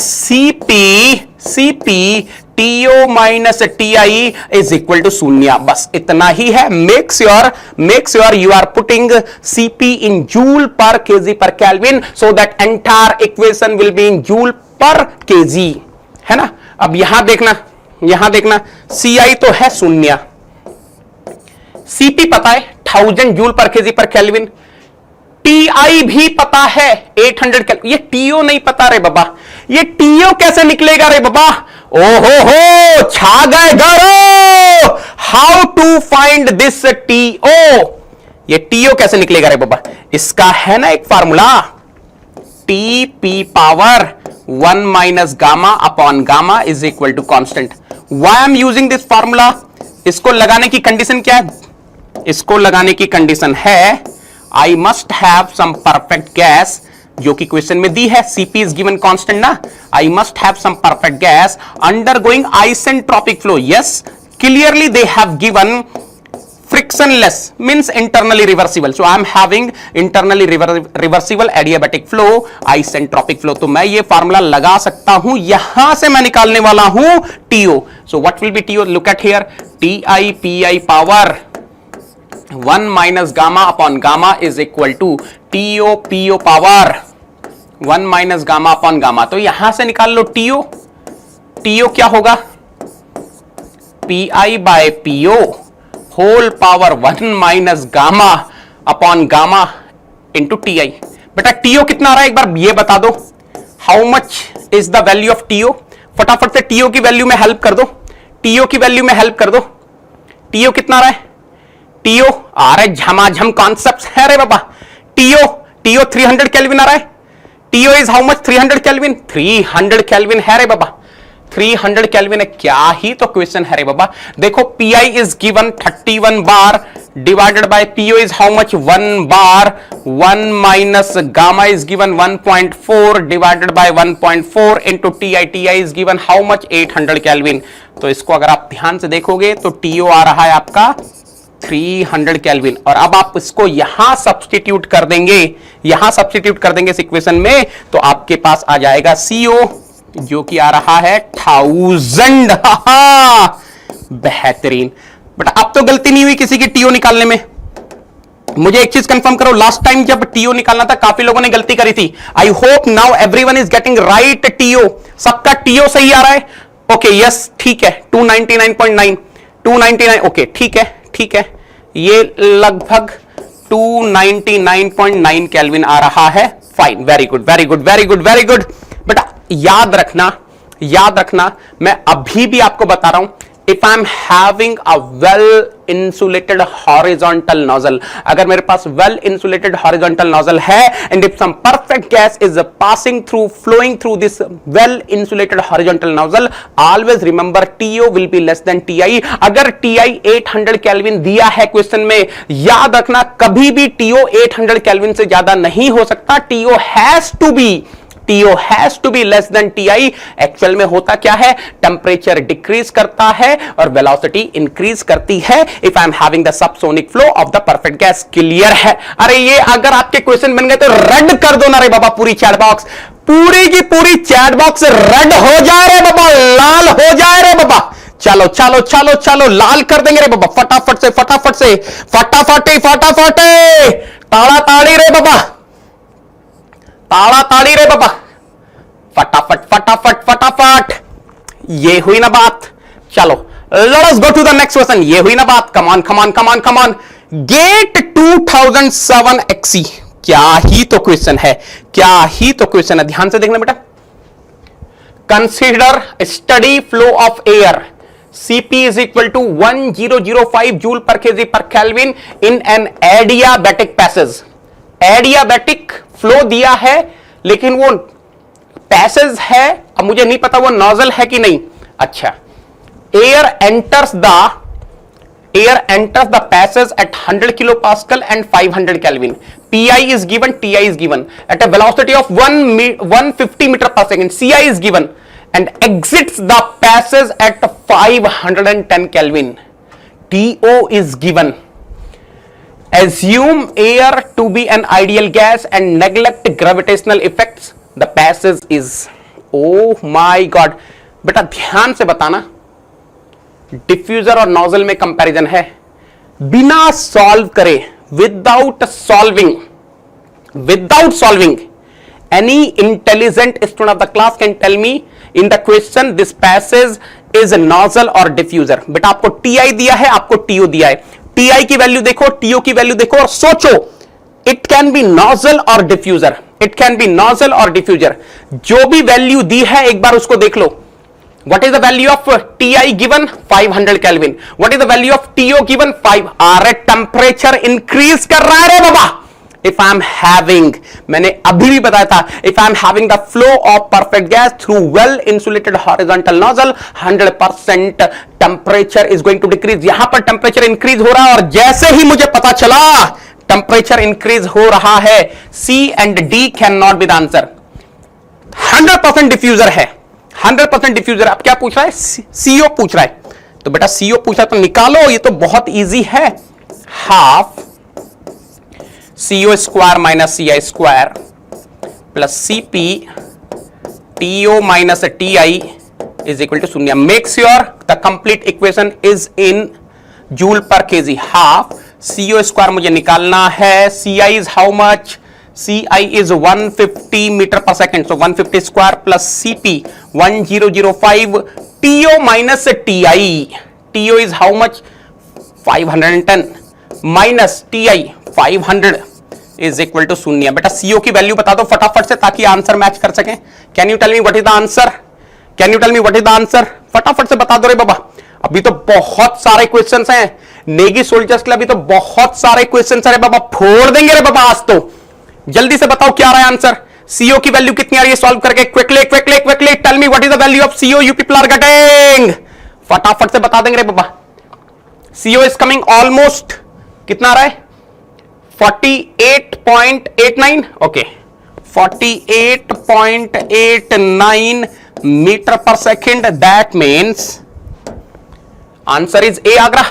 CP TO minus TI is equal to शून्य। बस इतना ही है। Make sure you are putting CP in joule per KG per kelvin, so that entire equation will be in joule per kg, है ना। अब यहां देखना सीआई तो है शून्य, सीपी पता है 1000 joule per KG per kelvin, TI भी पता है 800 केल्विन। ये टीओ नहीं पता रे बाबा, ये टीओ कैसे निकलेगा रे बाबा? ओहो हो, छा गए गरो। How to find this TO, ये टीओ कैसे निकलेगा रे बाबा? इसका है ना एक formula, T P power 1 minus gamma upon gamma is equal to constant. Why I am using this formula? इसको लगाने की कंडीशन क्या है? इसको लगाने की कंडीशन है I must have some perfect gas, जो कि क्वेश्चन में दी है, सीपी इज गिवन कांस्टेंट ना। I must have some perfect gas undergoing isentropic flow. Yes, clearly they have given frictionless means internally reversible, so I am having internally reversible adiabatic flow, isentropic flow। तो मैं ये formula लगा सकता हूं, यहां से मैं निकालने वाला हूं TO। so what will be TO? look at here, TI PI power 1 minus gamma upon gamma is equal to TO PO power 1 minus gamma upon gamma. तो यहां से निकाल लो TO। TO क्या होगा? PI by PO whole power 1 minus gamma upon gamma into TI. बेटा TO कितना आ रहा है एक बार ये बता दो, how much is the value of TO? फटाफट से टीओ की वैल्यू में हेल्प कर दो, टीओ की वैल्यू में हेल्प कर दो। टीओ कितना आ रहा है? टीओ आ रहा है, झमाझम कॉन्सेप्ट है रे बाबा। टीओ 300 केल्विन आ रहा है। TO is how much? 300 kelvin. 300 kelvin है रे बाबा, 300 केल्विन है। क्या ही तो क्वेश्चन है रे बाबा। देखो pi is given 31 bar divided by PO is how much? 1 bar. 1 minus gamma is given 1.4 divided by 1.4 into TI. TI is given how much? 800 kelvin. तो इसको अगर आप ध्यान से देखोगे तो टीओ आ रहा है आपका 300 केल्विन। और अब आप इसको यहां सब्स्टिट्यूट कर देंगे, इस इक्वेशन में, तो आपके पास आ जाएगा सीओ जो कि आ रहा है 1000। बेहतरीन। बट अब तो गलती नहीं हुई किसी की टीओ निकालने में। मुझे एक चीज कंफर्म करो, लास्ट टाइम जब टीओ निकालना था काफी लोगों ने गलती करी थी। I hope now everyone is getting right TO. सबका टीओ सही आ रहा है? ओके यस ठीक है। 299.9 299 ओके ठीक है। ये लगभग 299.9 केल्विन आ रहा है। Fine, very good. बेटा याद रखना मैं अभी भी आपको बता रहा हूं, if I am having a well insulated horizontal nozzle, अगर मेरे पास वेल इंसुलेटेड हॉरिजॉन्टल नोजल है and if some perfect gas is flowing through this well insulated horizontal nozzle, always remember TO will be less than TI। अगर TI 800 kelvin दिया है question में, याद रखना कभी भी TO 800 केल्विन से ज्यादा नहीं हो सकता। TO has to be less than TI। Actual में होता क्या है, टेम्परेचर डिक्रीज करता है और वेलोसिटी इंक्रीज करती है if I am having the subsonic flow of the perfect gas. Clear है? अरे ये अगर आपके क्वेश्चन बन गए तो रेड कर दो ना रे बाबा, पूरी चैट बॉक्स, पूरी की पूरी चैट बॉक्स रेड हो जाए रे बाबा, लाल हो जाए रे बाबा। चलो लाल कर देंगे रे बाबा, फटाफट से ताड़ा ताड़ी रे बाबा, फटाफट। ये हुई ना बात। चलो let us go to the next question. ये हुई ना बात। Come on. गेट 2007 XC क्या ही तो क्वेश्चन है, क्या ही तो क्वेश्चन है। ध्यान से देखना बेटा, consider steady flow of air Cp is equal to 1005 joule per KG per kelvin in an adiabatic passage. Adiabatic flow दिया है लेकिन वो पैसेज है, अब मुझे नहीं पता वो नोजल है कि नहीं। अच्छा, air enters the passage at 100 kilo pascal and 500 kelvin. Pi is given, Ti is given at a velocity of 150 meter per second. Ci is given and exits the passage at 510 Kelvin. TO is given. Assume air to be an ideal gas and neglect gravitational effects. The passage is, oh my God. बेटा ध्यान से बताना, diffuser और nozzle में comparison है, बिना solve करे, without solving, any intelligent student of the class can tell me in the question this passage is a nozzle or diffuser। बेटा आपको Ti दिया है, आपको TO दिया है, Ti की वैल्यू देखो, TO की वैल्यू देखो और सोचो, इट कैन बी नोजल और diffuser, it can be nozzle और डिफ्यूजर। जो भी वैल्यू दी है एक बार उसको देख लो। What is the value of Ti given? 500 Kelvin. What is the value of TO given? 5। अरे टेम्परेचर इंक्रीज कर रहा है रे बाबा। If I am having, मैंने अभी भी बताया था, if I am having the flow of perfect gas through well insulated horizontal nozzle, 100% temperature is going to decrease। यहां पर टेम्परेचर इंक्रीज हो रहा है और जैसे ही मुझे पता चला टेम्परेचर इंक्रीज हो रहा है, C and D can not be the answer. 100% diffuser है, 100% डिफ्यूजर। अब क्या पूछ रहा है? सीओ पूछ रहा है। तो बेटा सीओ पूछा तो निकालो, ये तो बहुत इजी है। Half CO square minus CI square plus CP TO minus TI is equal to 0। Make sure the complete equation is in joule per kg. Half CO square मुझे निकालना है, CI is how much? Ci is 150 meter per second, so 150 square plus Cp 1005 TO minus Ti. TO is how much? 510 minus Ti 500 is equal to 0। बेटा CO की value बता दो फटाफट से ताकि आंसर मैच कर सकें। Can you tell me what is the answer? Can you tell me what is the answer? फटाफट से बता दो रे बाबा, अभी तो बहुत सारे क्वेश्चंस हैं नेगी सोल्जर्स के लिए, अभी तो बहुत सारे क्वेश्चंस है रे बाबा, फोड़ देंगे रे बाबा आज तो। जल्दी से बताओ क्या आ रहा है आंसर। सीओ की वैल्यू कितनी आ रही है सॉल्व करके? Quickly quickly quickly tell me what is the value of CO you people are getting. फटाफट से बता देंगे रे बाबा। सीओ इज कमिंग ऑलमोस्ट, कितना आ रहा है? 48.89। Okay 48.89 meter per second. That means answer is A Agra.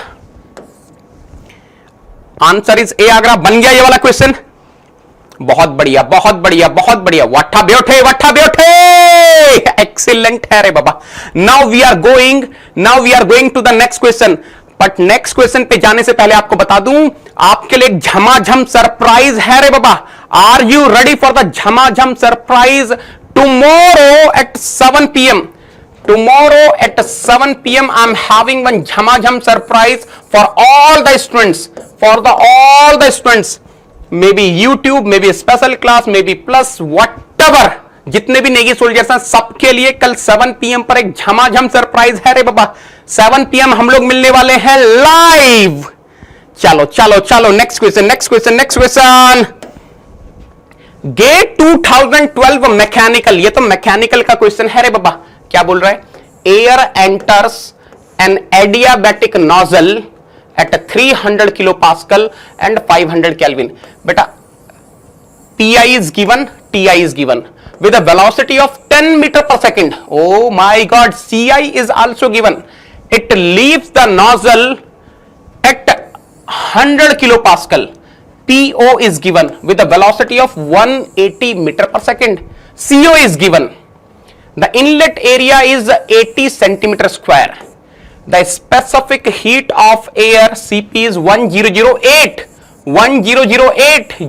Answer is A Agra. बन गया ये वाला क्वेश्चन। बहुत बढ़िया बहुत बढ़िया बहुत बढ़िया। वट्ठा ब्योठे एक्सीलेंट है रे बाबा। Now we are going to the next question. But next question पे जाने से पहले आपको बता दूं, आपके लिए झमाझम सरप्राइज है रे बाबा। Are you ready for the झमाझम surprise? Tomorrow at 7 PM, tomorrow at 7 PM I'm having one झमाझम surprise for all the students, all the students, maybe YouTube, maybe special class, maybe plus whatever, जितने भी Negi soldiers हैं सबके लिए कल 7 PM पर एक झमाझम सरप्राइज है रे बाबा। 7 PM हम लोग मिलने वाले हैं लाइव। चलो चलो चलो नेक्स्ट क्वेश्चन। गेट 2012 मैकेनिकल, ये तो मैकेनिकल का क्वेश्चन है रे बाबा। क्या बोल रहा है? Air enters an adiabatic nozzle at 300 kilo pascal and 500 kelvin. बेटा Pi is given, Ti is given with a velocity of 10 meter per second. Oh my God, Ci is also given. It leaves the nozzle at 100 kilopascal. PO is given with a velocity of 180 meter per second. CO is given. The inlet area is 80 centimeter square. The specific heat of air Cp is 1008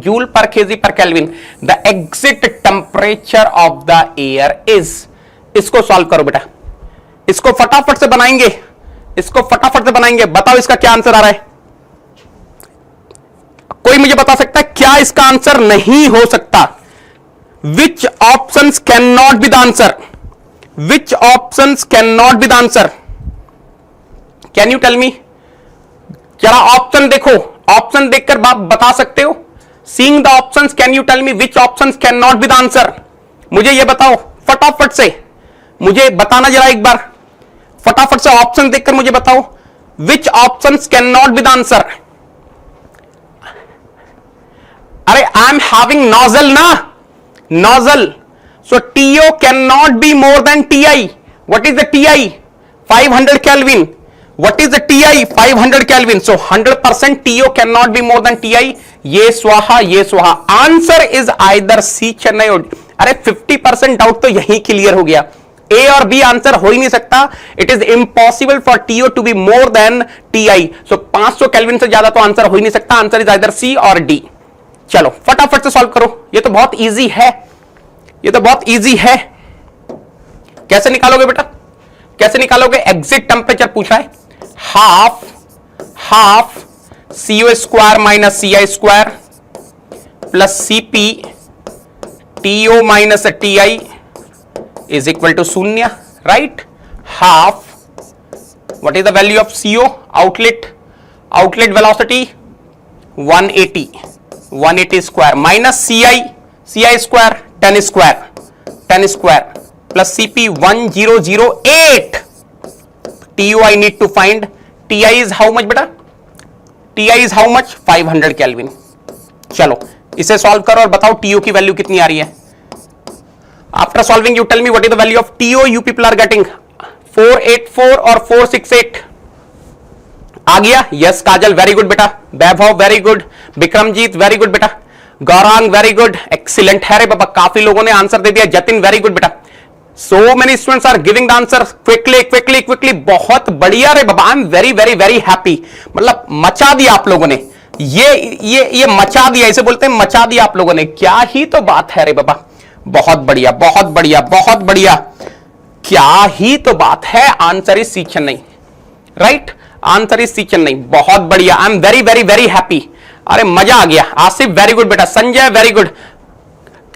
joule per kg per Kelvin. The exit temperature of the air is. इसको solve करो बेटा, इसको फटाफट से बनाएंगे, बताओ इसका क्या आंसर आ रहा है। कोई मुझे बता सकता है क्या इसका आंसर नहीं हो सकता? Which options can not be the answer? Which options can not be the answer? Can you tell me? जरा ऑप्शन देखो, ऑप्शन देखकर आप बता सकते हो? Seeing the options can you tell me which options can not be the answer? मुझे ये बताओ फटाफट से, मुझे बताना जरा एक बार फटाफट से, ऑप्शन देखकर मुझे बताओ which options can not be the answer? अरे आई एम हैविंग नोजल ना, nozzle, so TO can not be more than TI. What is the TI? 500 kelvin. What is the TI? 500 Kelvin. So 100% TO cannot be more than TI. ये स्वाहा, ये स्वाहा. Answer is either C Chennai और D. अरे 50% doubt तो यही clear हो गया. A और B आंसर हो ही नहीं सकता. It is impossible for TO to be more than TI. So 500 kelvin से ज्यादा तो आंसर हो ही नहीं सकता. आंसर इज आइदर C और D. चलो फटाफट से सॉल्व करो. ये तो बहुत इजी है, ये तो बहुत इजी है. कैसे निकालोगे बेटा? कैसे निकालोगे? एग्जिट टेम्परेचर पूछा है. Half CO square minus CI square plus CP TO minus TI is equal to 0, right? Half, what is the value of CO? Outlet velocity 180 square minus CI square 10 square plus CP 1008. TO I need to find. TI is how much बेटा? TI is how much? 500 kelvin. चलो इसे solve करो और बताओ TO की value कितनी आ रही है. After solving you tell me what is the value of TO you people are getting. 484 और 468 आ गया. यस काजल वेरी गुड बेटा. Vaibhav very good. Vikramjit very good बेटा. Gaurang very good. एक्सीलेंट है रे बाबा, काफी लोगों ने आंसर दे दिया. जतिन वेरी गुड बेटा. So many students are giving the answer quickly. बहुत बढ़िया रे बाबा. I am very happy. मतलब मचा दिया आप लोगों ने. ये मचा दिया, इसे बोलते हैं मचा दिया आप लोगों ने. क्या ही तो बात है रे बाबा. बहुत बढ़िया. क्या ही तो बात है. Answer is C Chennai, right? Answer is C Chennai. बहुत बढ़िया. I am very happy. अरे मजा आ गया. आसिफ वेरी गुड बेटा. Sanjay very good.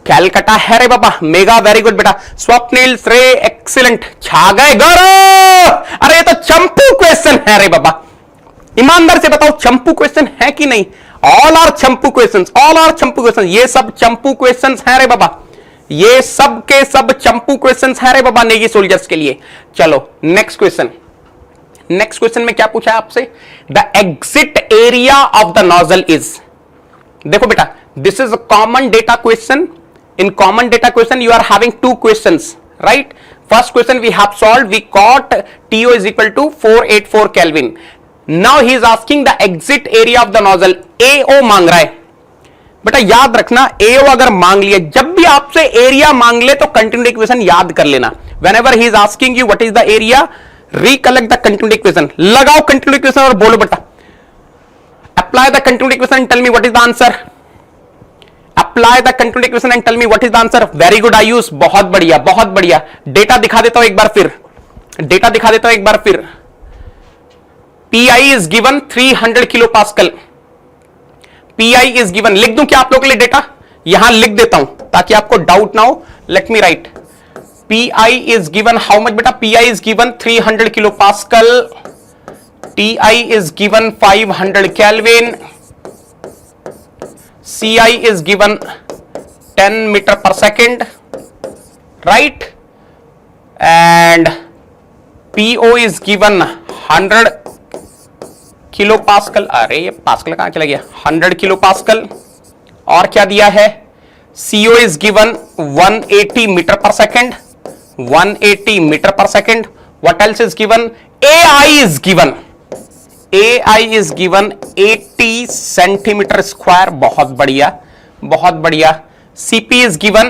कैलकाटा है रे बाबा. मेगा वेरी गुड बेटा. स्वप्निल श्रे एक्सीलेंट. छा गए गौरव. अरे ये तो चंपू क्वेश्चन है रे बाबा. ईमानदार से बताओ चंपू क्वेश्चन है कि नहीं? ऑल आर चंपू क्वेश्चन. ये सब चंपू क्वेश्चन है रे बाबा. ये सब के सब चंपू क्वेश्चन है रे बाबा नेवी सोल्जर्स के लिए. चलो नेक्स्ट क्वेश्चन में क्या पूछा है आपसे? The exit area of the nozzle is. देखो बेटा, this is a common data question. In common data question you are having two questions, right? First question we have solved, we got TO is equal to 484 Kelvin. Now he is asking the exit area of the nozzle. AO मांग रहा है बेटा. याद रखना AO अगर मांग लिया, जब भी आपसे एरिया मांग ले तो कंटिन्यूटी इक्वेशन याद कर लेना. Whenever he is asking you what is the area, recollect the continuity equation. लगाओ continuity equation और बोलो बेटा. Apply the continuity equation and tell me what is the answer. Apply the continuity equation and tell me what is the answer. Very good Ayush. बहुत बढ़िया. Data दिखा देता हूं एक बार फिर. PI is given 300 kilo pascal. PI is given. लिख दूं क्या आप लोगों के लिए डेटा? यहां लिख देता हूं ताकि आपको डाउट ना हो. Let me right. PI is given how much बेटा? PI is given 300 kilo pascal. TI is given 500 Kelvin. CI is given 10 meter per second, right? And PO is given 100 kilo pascal. अरे ये pascal कहां चला गया? 100 kilo pascal. और क्या दिया है? CO is given 180 metre per second. 180 metre per second. What else is given? AI is given 80 centimetre square. बहुत बढ़िया. CP is given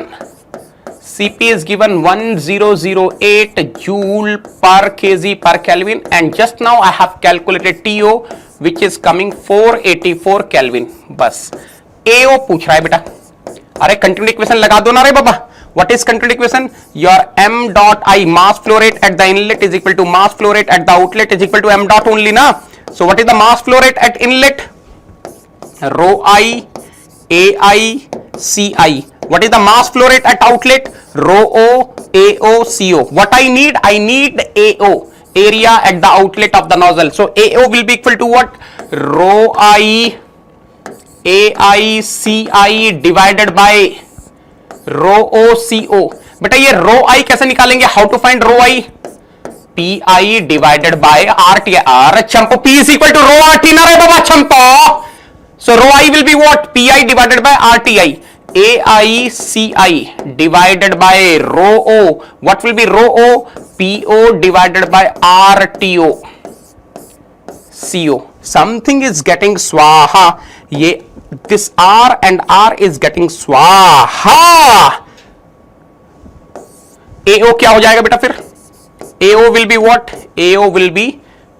1008 joule per kg per Kelvin, and just now I have calculated TO which is coming 484 Kelvin. बस AO पूछ रहा है बेटा. अरे continuity equation लगा दो ना रे बाबा. What is continuity equation? Your m dot I, mass flow rate at the inlet is equal to mass flow rate at the outlet is equal to m dot only na. So what is the mass flow rate at inlet? rho I, AI, CI. What is the mass flow rate at outlet? Rho O, AO, CO. What I need? I need AO, area at the outlet of the nozzle. So AO will be equal to what? Rho I, AI, CI divided by rho O, CO. बेटा ये rho I कैसे निकालेंगे? How to find rho I? PI divided by RT. R चंपो P is equal to rho RT ना रे बाबा चंपो. So rho I will be what? PI divided by RTI. AICI divided by rho O. What will be rho O? PO divided by RTO. CO. Something is getting swaha. ये this R and R is getting swaha. AO क्या हो जाएगा बेटा फिर? AO will be what? AO will be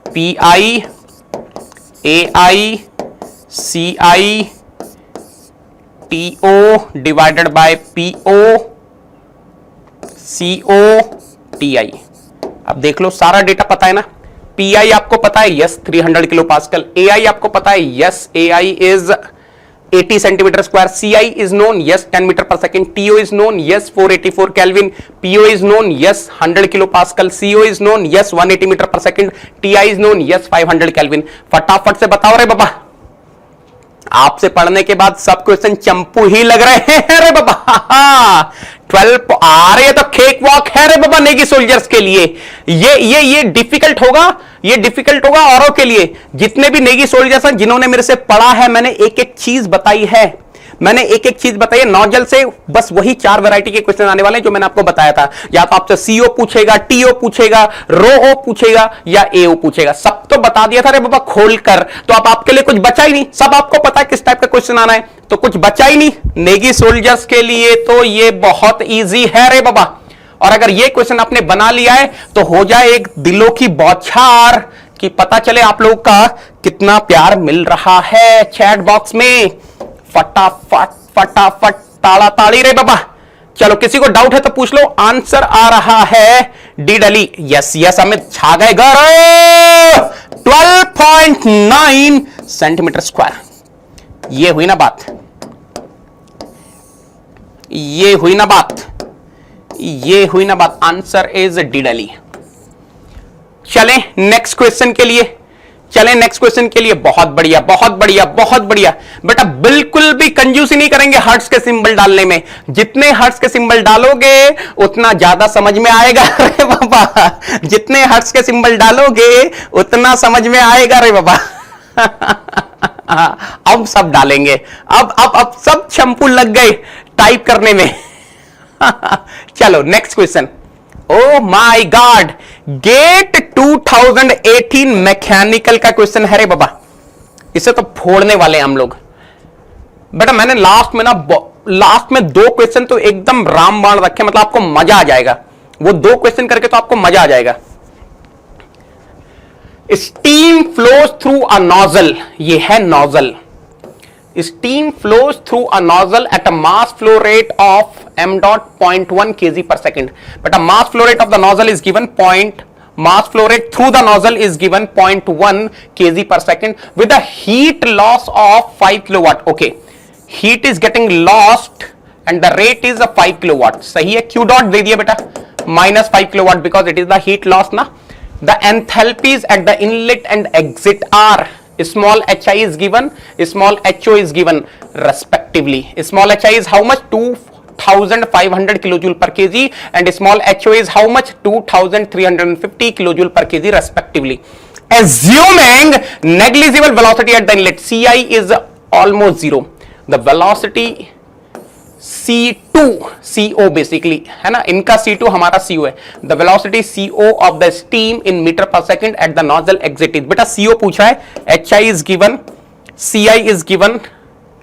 PI, AI, CI, TO divided by PO, CO, TI. अब देख लो सारा data पता है ना. PI आपको पता है यस 300 किलो पास्कल. AI आपको पता है yes AI is 80 centimeter square. CI is known, yes 10 meter per second. TO is known, yes 484 Kelvin. PO is known, yes 100 kilopascal. CO is known, yes 180 meter per second. TI is known, yes 500 Kelvin. फटाफट से बताओ रे बाबा. आपसे पढ़ने के बाद सब question चंपू ही लग रहे हैं रे बाबा. 12 आ रहे तो केक वॉक है रे बाबा नेगी सोल्जर्स के लिए. ये डिफिकल्ट होगा. ये डिफिकल्ट होगा औरों के लिए. जितने भी नेगी सोल्जर्स हैं जिन्होंने मेरे से पढ़ा है, मैंने एक एक चीज बताई है. मैंने एक एक चीज बताई है. नोजल से बस वही 4 वैरायटी के क्वेश्चन आने वाले हैं जो मैंने आपको बताया था. या तो आपसे सीओ पूछेगा, टीओ पूछेगा, रो ओ पूछेगा या एओ पूछेगा. सब तो बता दिया था रे बाबा खोल कर. तो अब आपके लिए कुछ बचा ही नहीं. सब आपको पता है किस टाइप का क्वेश्चन आना है. तो कुछ बचा ही नहीं. नेगी सोल्जर्स के लिए तो ये बहुत ईजी है रे बाबा. और अगर ये क्वेश्चन आपने बना लिया है तो हो जाए एक दिलों की बौछार कि पता चले आप लोगों का कितना प्यार मिल रहा है चैट बॉक्स में. फटाफट फटाफट ताड़ा ताड़ी रे बाबा. चलो किसी को डाउट है तो पूछ लो. आंसर आ रहा है डी डली. यस यस अमित छा गए घर. 12.9 सेंटीमीटर स्क्वायर. ये हुई ना बात. ये हुई ना बात. ये हुई ना बात. आंसर इज डी डली. चलें नेक्स्ट क्वेश्चन के लिए. चलें नेक्स्ट क्वेश्चन के लिए. बहुत बढ़िया बहुत बढ़िया बहुत बढ़िया. बेटा बिल्कुल भी कंजूसी नहीं करेंगे हर्ट्ज के सिंबल डालने में. जितने हर्ट्ज के सिंबल डालोगे उतना ज्यादा समझ में आएगा रे बाबा. जितने हर्ट्ज के सिंबल डालोगे उतना समझ में आएगा रे बाबा. अब सब डालेंगे. अब सब शैम्पू लग गए टाइप करने में. चलो next question. Oh my god. GATE 2018 mechanical का क्वेश्चन है रे बाबा. इसे तो फोड़ने वाले हैं हम लोग. बेटा मैंने लास्ट में 2 क्वेश्चन तो एकदम रामबाण रखे. मतलब आपको मजा आ जाएगा. वो 2 क्वेश्चन करके तो आपको मजा आ जाएगा. Steam flows through a nozzle. ये है nozzle. Steam flows through a nozzle at a mass flow rate of m dot 0.1 kg per second. But a mass flow rate of the nozzle is given mass flow rate through the nozzle is given 0.1 kg per second with a heat loss of 5 kilowatt. Okay, heat is getting lost and the rate is a 5 kilowatt. सही है. Q dot दे दिया बेटा minus 5 kilowatt because it is the heat loss ना. The enthalpies at the inlet and exit are small hi is given, small ho is given respectively. Small hi is how much? 2500 kilojoule per kg and small ho is how much? 2350 kilojoule per kg respectively. Assuming negligible velocity at the inlet, ci is almost zero. The velocity C2 CO basically है ना. इनका C2 हमारा CO है. The velocity CO of the steam in metre per second at the nozzle exit is. बेटा CO पूछा है. HI is given, CI is given,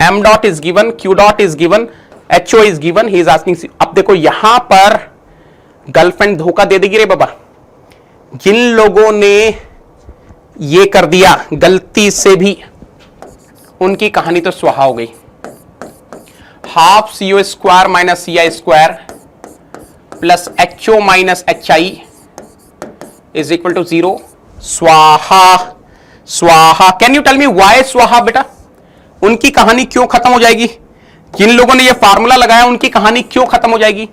M dot is given, Q dot is given, HO is given. He is asking. अब देखो यहां पर girlfriend धोखा दे देगी रे बाबा. जिन लोगों ने ये कर दिया गलती से भी उनकी कहानी तो सुहा हो गई. Half CO square minus CI square plus HO minus HI is equal to 0. स्वाहा स्वाहा. Can you tell me why स्वाहा बेटा? उनकी कहानी क्यों खत्म हो जाएगी? जिन लोगों ने ये फार्मूला लगाया उनकी कहानी क्यों खत्म हो जाएगी?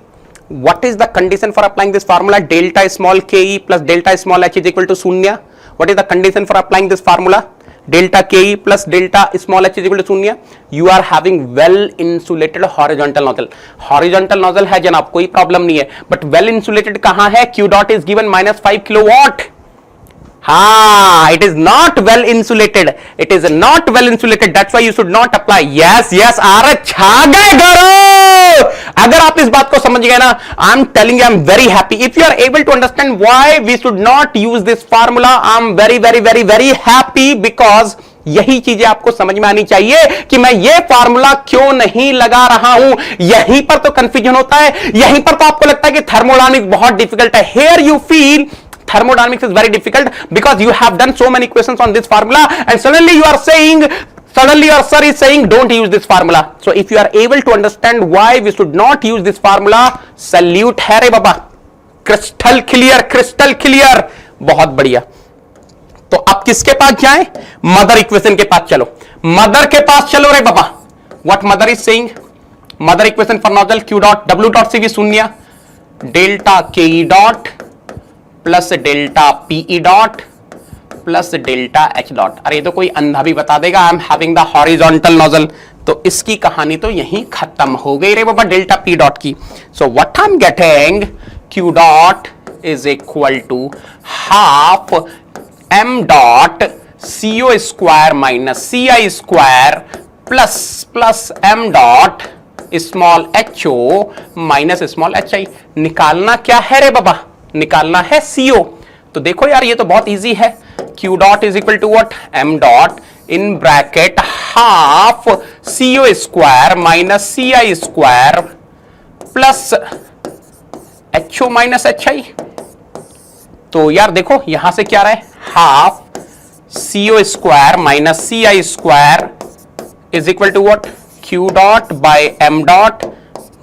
What is the condition for applying this formula? Delta small ke plus delta small h is equal to शून्य. What is the condition for applying this formula? Delta ke plus delta small h is equal to शून्य. You are having well insulated horizontal nozzle. Horizontal nozzle है जनाब, कोई problem नहीं है, but well insulated कहां है? Q dot is given -5 kilowatt. हाँ, it is not well insulated. It is not well insulated. That's why you should not apply. Yes, yes. अरे छा गए गरो. अगर आप इस बात को समझ गए ना, I'm telling you, I'm very happy. If you are able to understand why we should not use this formula, I'm very, very, very, very happy because यही चीजें आपको समझ में आनी चाहिए कि मैं ये फार्मूला क्यों नहीं लगा रहा हूं. यहीं पर तो कंफ्यूजन होता है. यहीं पर तो आपको लगता है कि थर्मोडायनामिक्स बहुत डिफिकल्ट है. Here you feel thermodynamics is very difficult because you have done so many questions on this formula and suddenly your sir is saying don't use this formula. So if you are able to understand why we should not use this formula, salute है रे बाबा. crystal clear. बहुत बढ़िया. तो अब किसके पास जाएं? Mother equation के पास चलो. मदर के पास चलो रे बाबा. what mother is saying? Mother equation for nozzle q dot w dot से भी शून्य, delta ke dot plus delta PE dot plus delta H dot. अरे ये तो कोई अंधा भी बता देगा. I am having the horizontal nozzle. तो इसकी कहानी तो यहीं खत्म हो गई रे बाबा डेल्टा पी डॉट की. So what I am getting, Q dot is equal to half M dot CO square minus C I square plus M dot small H O minus small H I. निकालना क्या है रे बाबा? निकालना है CO. तो देखो यार, ये तो बहुत इजी है. Q dot is equal to what? M dot in bracket half CO square minus CI square plus HO minus HI. तो यार देखो यहां से क्या रहा है? Half CO square minus CI square is equal to what? Q dot by M dot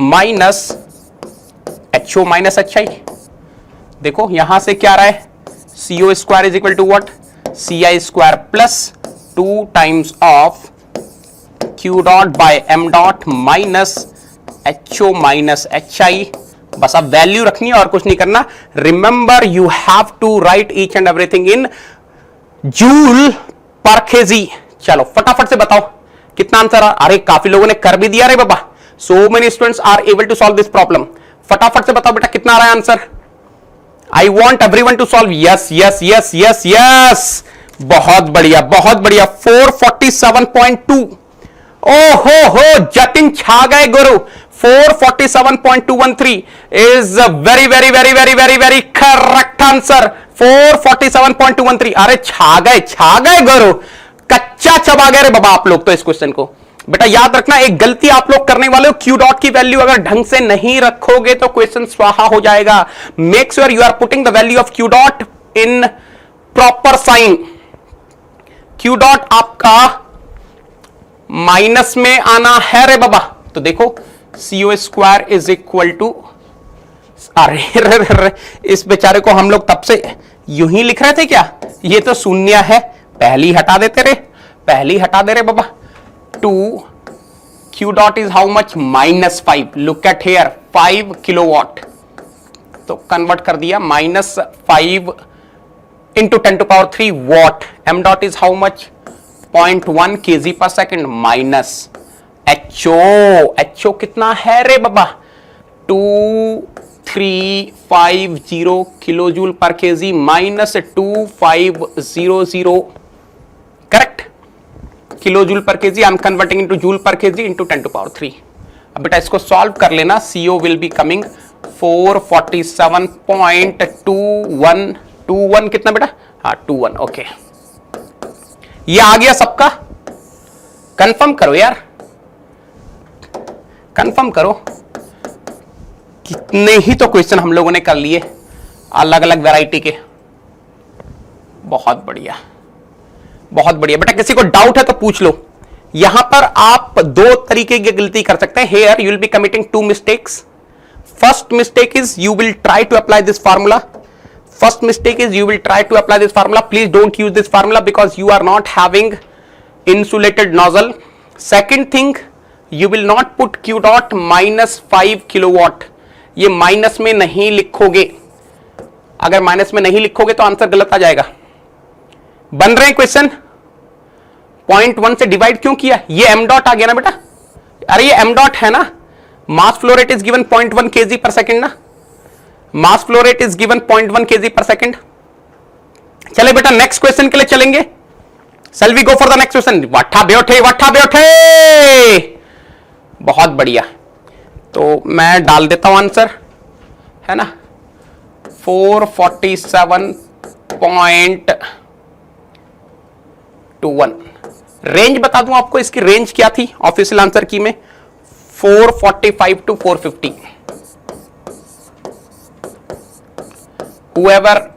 minus HO minus HI. देखो यहां से क्या रहा है? CO square is equal to what? CI square plus 2 times of Q dot by M dot minus HO minus HI. बस अब value रखनी है और कुछ नहीं करना. Remember you have to write each and everything in joule per kg. चलो फटाफट से बताओ कितना आंसर आ. अरे काफी लोगों ने कर भी दिया रे बाबा. So many students are able to solve this problem. फटाफट से बताओ बेटा कितना आ रहा है answer. I want everyone to solve. yes. बहुत बढ़िया 447.2. ओहो जतिन छा गए गुरु. 447.213 is a very correct answer. 447.213. अरे छा गए गुरु. कच्चा चबा गए रे बाबा आप लोग तो इस क्वेश्चन को. बेटा याद रखना, एक गलती आप लोग करने वाले हो. Q डॉट की वैल्यू अगर ढंग से नहीं रखोगे तो क्वेश्चन स्वाहा हो जाएगा. Make sure you are putting the value of Q dot in proper sign. Q dot आपका माइनस में आना है रे बाबा. तो देखो CO square is equal to, अरे इस बेचारे को हम लोग तब से यूं ही लिख रहे थे क्या? ये तो शून्य है. पहली हटा दे रे बाबा. 2 Q dot is how much? -5. Look at here, 5 kilowatt. तो कन्वर्ट कर दिया -5 into 10 to power 3 watt. M dot is how much? 0.1 kg per second minus HO कितना है रे बाबा? 2350 kilo joule per kg minus 2500. Correct? Kilo joule per kg. I am converting into joule per kg into 10 to power 3. अब बेटा इसको solve कर लेना. CO will be coming 447.21 कितना बेटा? हाँ 21. ओके, ये आ गया सबका. कंफर्म करो यार, कंफर्म करो. कितने ही तो क्वेश्चन हम लोगों ने कर लिए अलग अलग वैरायटी के. बहुत बढ़िया बेटा. किसी को डाउट है तो पूछ लो. यहां पर आप दो तरीके की गलती कर सकते हैं. Here you will be committing 2 mistakes. First mistake is you will try to apply this formula. Please don't use this formula because you are not having insulated nozzle second thing, you will not put Q dot -5 kilowatt, ये minus में नहीं लिखोगे। अगर minus में नहीं लिखोगे तो answer गलत आ जाएगा। बन रहे क्वेश्चन, 0.1 से डिवाइड क्यों किया, ये एम डॉट आ गया ना बेटा, अरे ये एम डॉट है ना, mass flow rate is given 0.1 kg per second ना, mass flow rate is given 0.1 kg per second. चले बेटा नेक्स्ट क्वेश्चन के लिए चलेंगे, shall we go for the next question. वट्ठा बेठे, बहुत बढ़िया। तो मैं डाल देता हूं आंसर, है ना, 447.21। रेंज बता दूं आपको, इसकी रेंज क्या थी ऑफिशियल आंसर की में, 445 to 450। whoever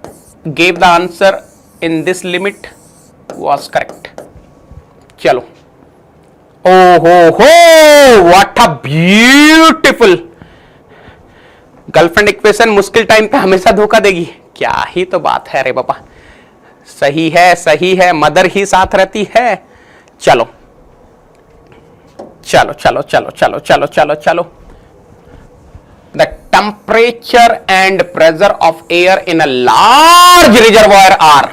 gave the answer in this limit was correct। चलो, ओहो हो, what a beautiful. Girlfriend equation मुश्किल टाइम पे हमेशा धोखा देगी, क्या ही तो बात है रे बाबा। सही है, मदर ही साथ रहती है। चलो चलो चलो चलो चलो चलो चलो चलो। The temperature and pressure of air in a large reservoir are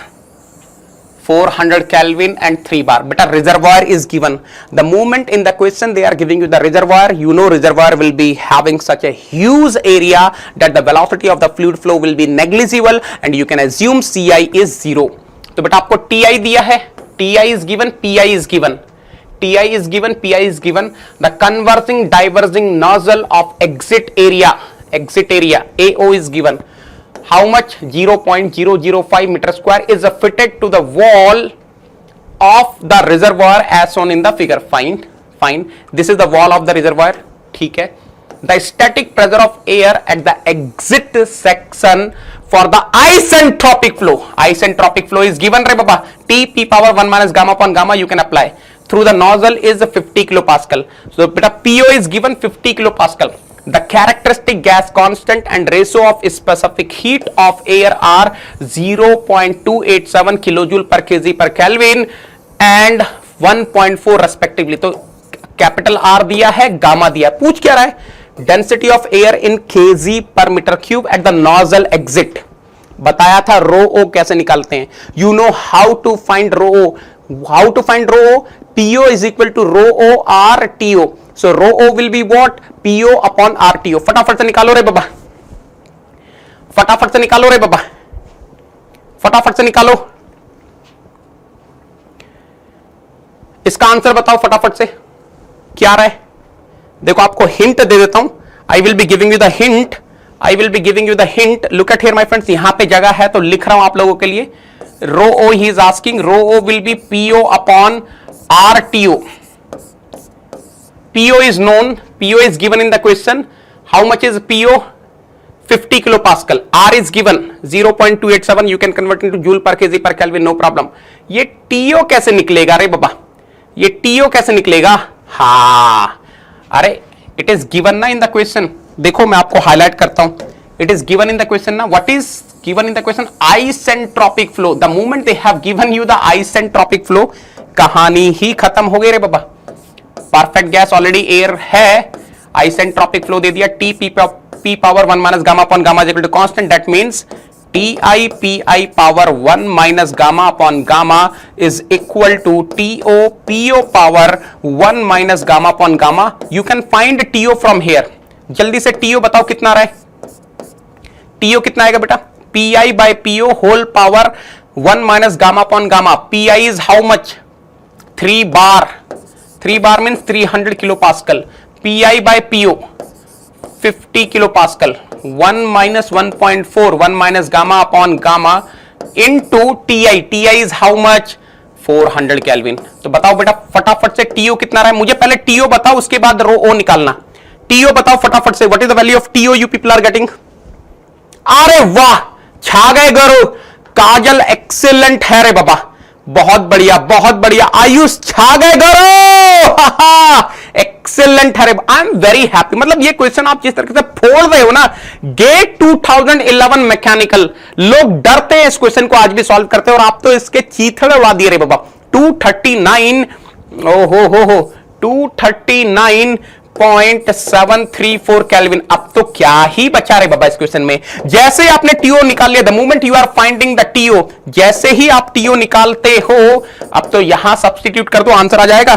400 Kelvin and 3 bar. Beta, reservoir is given. The moment in the question they are giving you the reservoir, you know reservoir will be having such a huge area that the velocity of the fluid flow will be negligible and you can assume Ci is 0. तो बेटा आपको Ti दिया है, Ti is given, Pi is given. Ti is given, Pi is given. The converging diverging nozzle of exit area AO is given. How much? 0.005 meter square is fitted to the wall of the reservoir as shown in the figure. Fine. This is the wall of the reservoir. ठीक है. The static pressure of air at the exit section for the isentropic flow. Isentropic flow is given रे बाबा. T P power 1 minus gamma upon gamma you can apply. Through the nozzle is 50 kilopascal. So beta PO is given 50 kilopascal. The characteristic gas constant and ratio of specific heat of air are 0.287 kilojoule per kg per Kelvin and 1.4 respectively. तो capital R दिया है, gamma दिया, पूछ क्या रहा है, density of air in kg per meter cube at the nozzle exit। बताया था रो ओ कैसे निकालते हैं, you know how to find row O, how to find row O, PO is equal to row O R TO, so row O will be what, PO upon RTO। फटाफट से निकालो रे बाबा, फटाफट से निकालो रे बाबा, फटाफट से निकालो, इसका आंसर बताओ फटाफट से क्या रहा है। देखो आपको हिंट दे देता हूं, I will be giving you the hint, look at here my friends, यहां पे जगह है तो लिख रहा हूं आप लोगों के लिए। Rho O he is asking, rho O will be PO upon RTO। PO is known, PO is given in the question. How much is PO? 50 kilopascal. R is given 0.287. You can convert into joule per kg per Kelvin, no problem. ये TO कैसे निकलेगा रे बाबा, ये TO कैसे निकलेगा, हाँ, अरे it is given ना in the question। देखो मैं आपको हाईलाइट करता हूं, it is given in the question ना, what is given in the question, isentropic flow। The moment they have given you the isentropic flow, कहानी ही खत्म हो गई रे बाबा। परफेक्ट गैस ऑलरेडी एयर है, आइसेंट्रोपिक फ्लो दे दिया, T P power 1 minus gamma upon gamma is equal to constant, that means Ti Pi power 1 minus gamma upon gamma is equal to TO PO power 1 minus gamma upon gamma. You can find TO from here. जल्दी से TO बताओ कितना रहा है, TO कितना आएगा बेटा, Pi by PO whole power 1 minus gamma upon gamma. Pi is how much, 3 bar, 3 bar means 300 kilopascal। Pi by PO 50 kilopascal। 1 minus 1.4, 1 minus gamma upon gamma into Ti। Ti is how much, 400 Kelvin। तो बताओ बेटा फटाफट से TO कितना रहा है, मुझे पहले TO बताओ उसके बाद रो ओ निकालना। TO बताओ फटाफट से, what is the value of TO you people are getting. अरे वाह, छा गए गुरु, काजल एक्सीलेंट है रे बाबा, बहुत बढ़िया बहुत बढ़िया, आयुष छा गए गुरु, एक्सेलेंट है, आई एम वेरी हैप्पी। मतलब ये क्वेश्चन आप जिस तरह से फोड़ रहे हो ना, गेट 2011 मैकेनिकल, लोग डरते हैं इस क्वेश्चन को आज भी सॉल्व करते हैं और आप तो इसके चीथड़े उड़ा दिए रे बाबा। 239, ओहो हो 239.734 केल्विन। अब तो क्या ही बचा रे बाबा इस क्वेश्चन में। जैसे आपने टीओ निकाल लिया, the moment you are finding the TO, जैसे ही आप टीओ निकालते हो, अब तो यहां सब्स्टिट्यूट कर दो, आंसर आ जाएगा।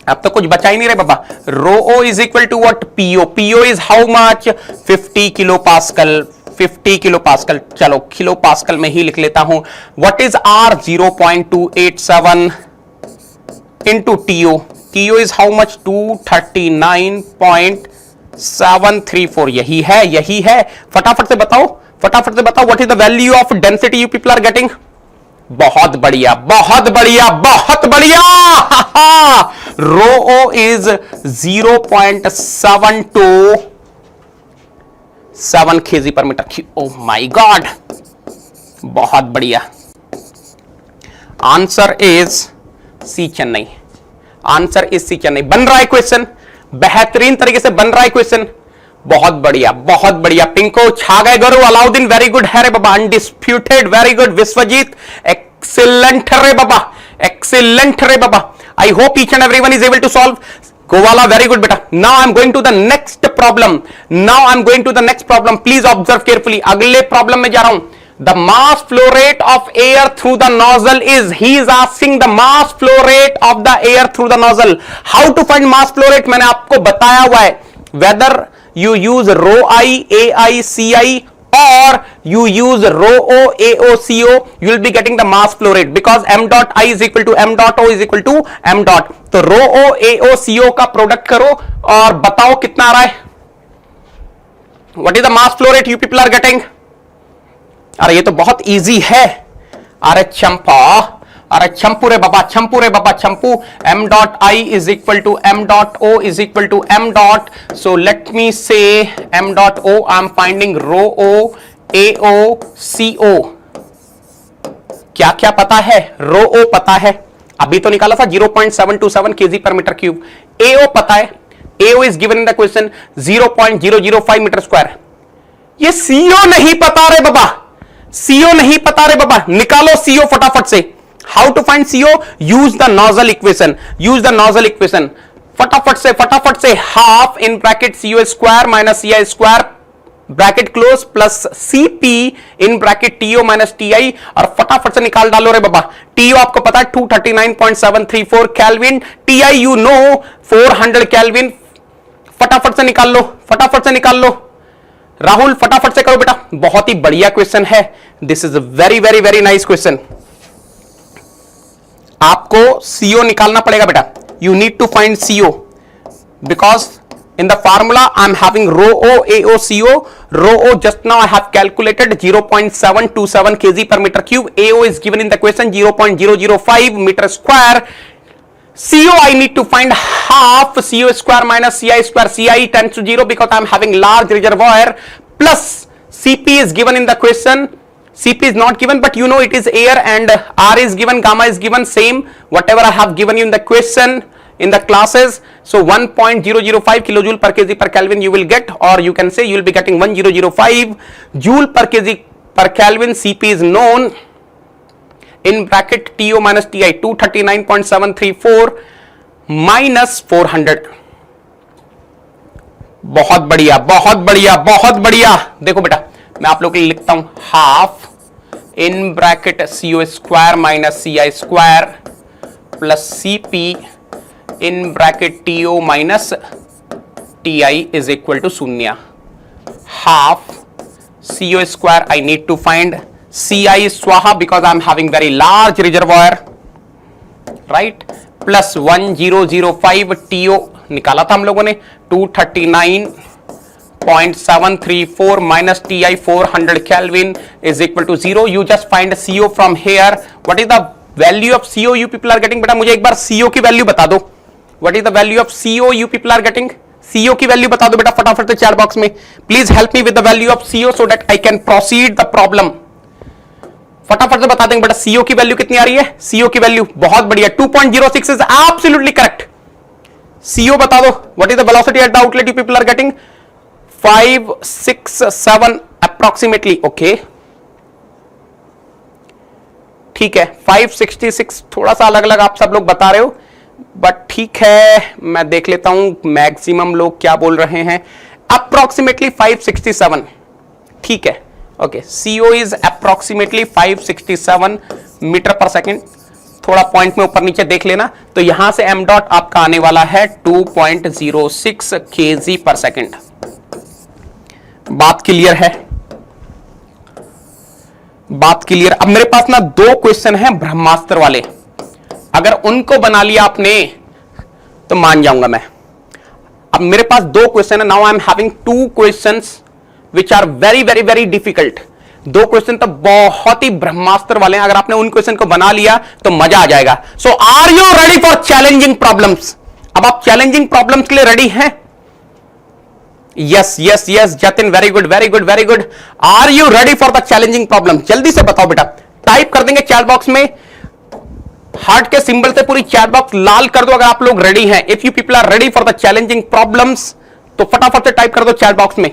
अब तो कुछ बचा ही नहीं रे बाबा। Rho O is equal to what? PO. PO is how much? 50 kilo pascal. 50 kilo pascal, चलो किलो पास्कल में ही लिख लेता हूं। What is R? 0.287 into TO. TO is how much? 239.734। यही है, यही है। फटाफट से बताओ, फटाफट से बताओ, what is the value of density you people are getting? बहुत बढ़िया, बहुत बढ़िया, बहुत बढ़िया। Rho O is 0.727 kg per meter cube। Oh my god, बहुत बढ़िया। Answer is C Chennai. Answer is C Chennai. बन रहा है क्वेश्चन, बेहतरीन तरीके से बन रहा है क्वेश्चन। बहुत बढ़िया, बहुत बढ़िया। पिंको छा गए गुरु। अलाउद्दीन वेरी गुड है रे बाबा, undisputed, very good. Vishwajeet excellent रे बाबा, एक्सीलेंट रे बाबा। I hope each and everyone is able to solve. Gowala very good बेटा। Now I am going to the next problem. Now I am going to the next problem. Please observe carefully. अगले problem में जा रहा हूं। The mass flow rate of air through the nozzle is, he is asking the mass flow rate of the air through the nozzle. How to find mass flow rate? मैंने आपको बताया हुआ है। Whether you use rho I, AI, CI or you use rho O, AO, CO, you will be getting the mass flow rate because m dot I is equal to m dot O is equal to m dot. तो rho O, AO, CO का product करो और बताओ कितना आ रहा है। What is the mass flow rate you people are getting? अरे ये तो बहुत इजी है। अरे चंपा, अरे चंपू रे बाबा, चंपू रे बाबा, चंपू। m dot I is equal to m dot O is equal to m dot. So let me say m dot O, I'm finding rho O, AO, CO। क्या क्या पता है? rho O पता है, अभी तो निकाला था 0.727 kg per meter cube। AO पता है, AO is given in the question 0.005 metre square. ये CO नहीं पता रे बाबा, CO नहीं पता रे बाबा। निकालो CO फटाफट से। How to find CO? Use the nozzle equation, use the nozzle equation. फटाफट से, फटाफट से। Half in bracket CO square minus CI square bracket close plus CP in bracket TO minus TI, और फटाफट से निकाल डालो रे बाबा। TO आपको पता है 239.734 kelvin, TI you know 400 kelvin. फटाफट से निकाल लो, फटाफट से निकाल लो। राहुल फटाफट से करो बेटा, बहुत ही बढ़िया क्वेश्चन है। This is very very very nice question. आपको CO निकालना पड़ेगा बेटा। You need to find CO because in the formula I am having rho O, AO, CO। Rho O just now I have calculated 0.727 kg per meter cube। AO is given in the question 0.005 meter square। CO I need to find half CO square minus CI square. CI tends to 0 because I am having large reservoir, plus CP is given in the question. CP is not given, but you know it is air, and R is given, gamma is given, same whatever I have given you in the question in the classes. So 1.005 kilojoule per kg per Kelvin you will get, or you can say you will be getting 1005 joule per kg per Kelvin. CP is known in bracket TO minus TI 239.734 minus 400। बहुत बढ़िया, बहुत बढ़िया, बहुत बढ़िया। देखो बेटा, मैं आप लोग के लिए लिखता हूं half in bracket CO square minus CI square plus CP in bracket TO minus TI is equal to 0। Half CO square I need to find, CI swaha because I am having very large reservoir, right? Plus 1005 TO निकाला था हम लोगों ने 239.734 minus TI 400 Kelvin is equal to 0. You just find CO from here. What is the value of CO you people are getting? बेटा मुझे एक बार CO की value बता दो। What is the value of CO you people are getting? CO की value बता दो बेटा फटाफट से चैट बॉक्स में। Please help me with the value of CO so that I can proceed the problem। फटाफट से बता देंगे बेटा CO की वैल्यू कितनी आ रही है। CO की वैल्यू बहुत बढ़िया 2.06 इज एब्सोल्युटली करेक्ट। CO बता दो। What is the velocity at the outlet you people are getting? 567 approximately. Okay ठीक है, 566 थोड़ा सा अलग अलग आप सब लोग बता रहे हो, बट ठीक है, मैं देख लेता हूं मैक्सिमम लोग क्या बोल रहे हैं। अप्रोक्सीमेटली 567, ठीक है, okay. CO is approximately 567 metre per second. थोड़ा पॉइंट में ऊपर नीचे देख लेना। तो यहां से m डॉट आपका आने वाला है 2.06 kg पर सेकेंड। बात क्लियर है? बात क्लियर। अब मेरे पास ना दो क्वेश्चन हैं ब्रह्मास्त्र वाले, अगर उनको बना लिया आपने तो मान जाऊंगा मैं। अब मेरे पास दो क्वेश्चन है। Now I am having two questions which are very very very difficult. दो क्वेश्चन तो बहुत ही ब्रह्मास्त्र वाले हैं। अगर आपने उन क्वेश्चन को बना लिया तो मजा आ जाएगा। So are you ready for challenging problems? अब आप चैलेंजिंग प्रॉब्लम्स के लिए रेडी हैं? Yes yes yes Jatin, very good very good very good. Are you ready for the challenging problem? जल्दी से बताओ बेटा, टाइप कर देंगे चैट बॉक्स में। हार्ट के सिंबल से पूरी चैट बॉक्स लाल कर दो अगर आप लोग रेडी हैं। If you people are ready for the challenging problems तो फटाफट से टाइप कर दो चैट बॉक्स में।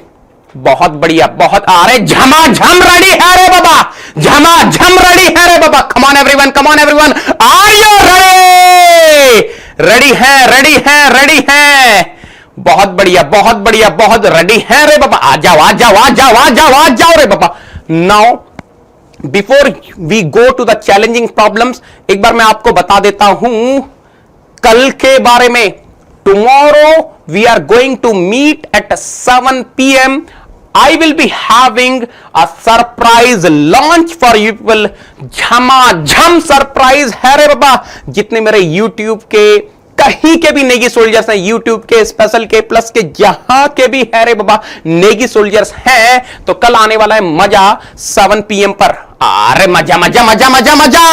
बहुत बढ़िया, बहुत। अरे झमाझम रेडी है रे बाबा, झमाझम रेडी है रे बाबा। Come on everyone, come on everyone, are you ready? Ready है, रेडी है, रेडी है। बहुत बढ़िया, बहुत बढ़िया, बहुत रेडी है रे बाबा। आ जाओ आ जाओ आ जाओ आ जाओ आ जाओ रे बाबा। Now before we go to the challenging problems, एक बार मैं आपको बता देता हूं कल के बारे में। Tomorrow we are going to meet at 7 PM. I will be having a surprise launch for you people. झमाझम सरप्राइज है रे बाबा। जितने मेरे YouTube के कहीं के भी नेगी सोल्जर्स हैं, YouTube के, स्पेशल के, प्लस के, जहां के भी है रे बाबा नेगी सोल्जर्स हैं, तो कल आने वाला है मजा 7 PM पर। अरे मजा मजा मजा मजा मजा।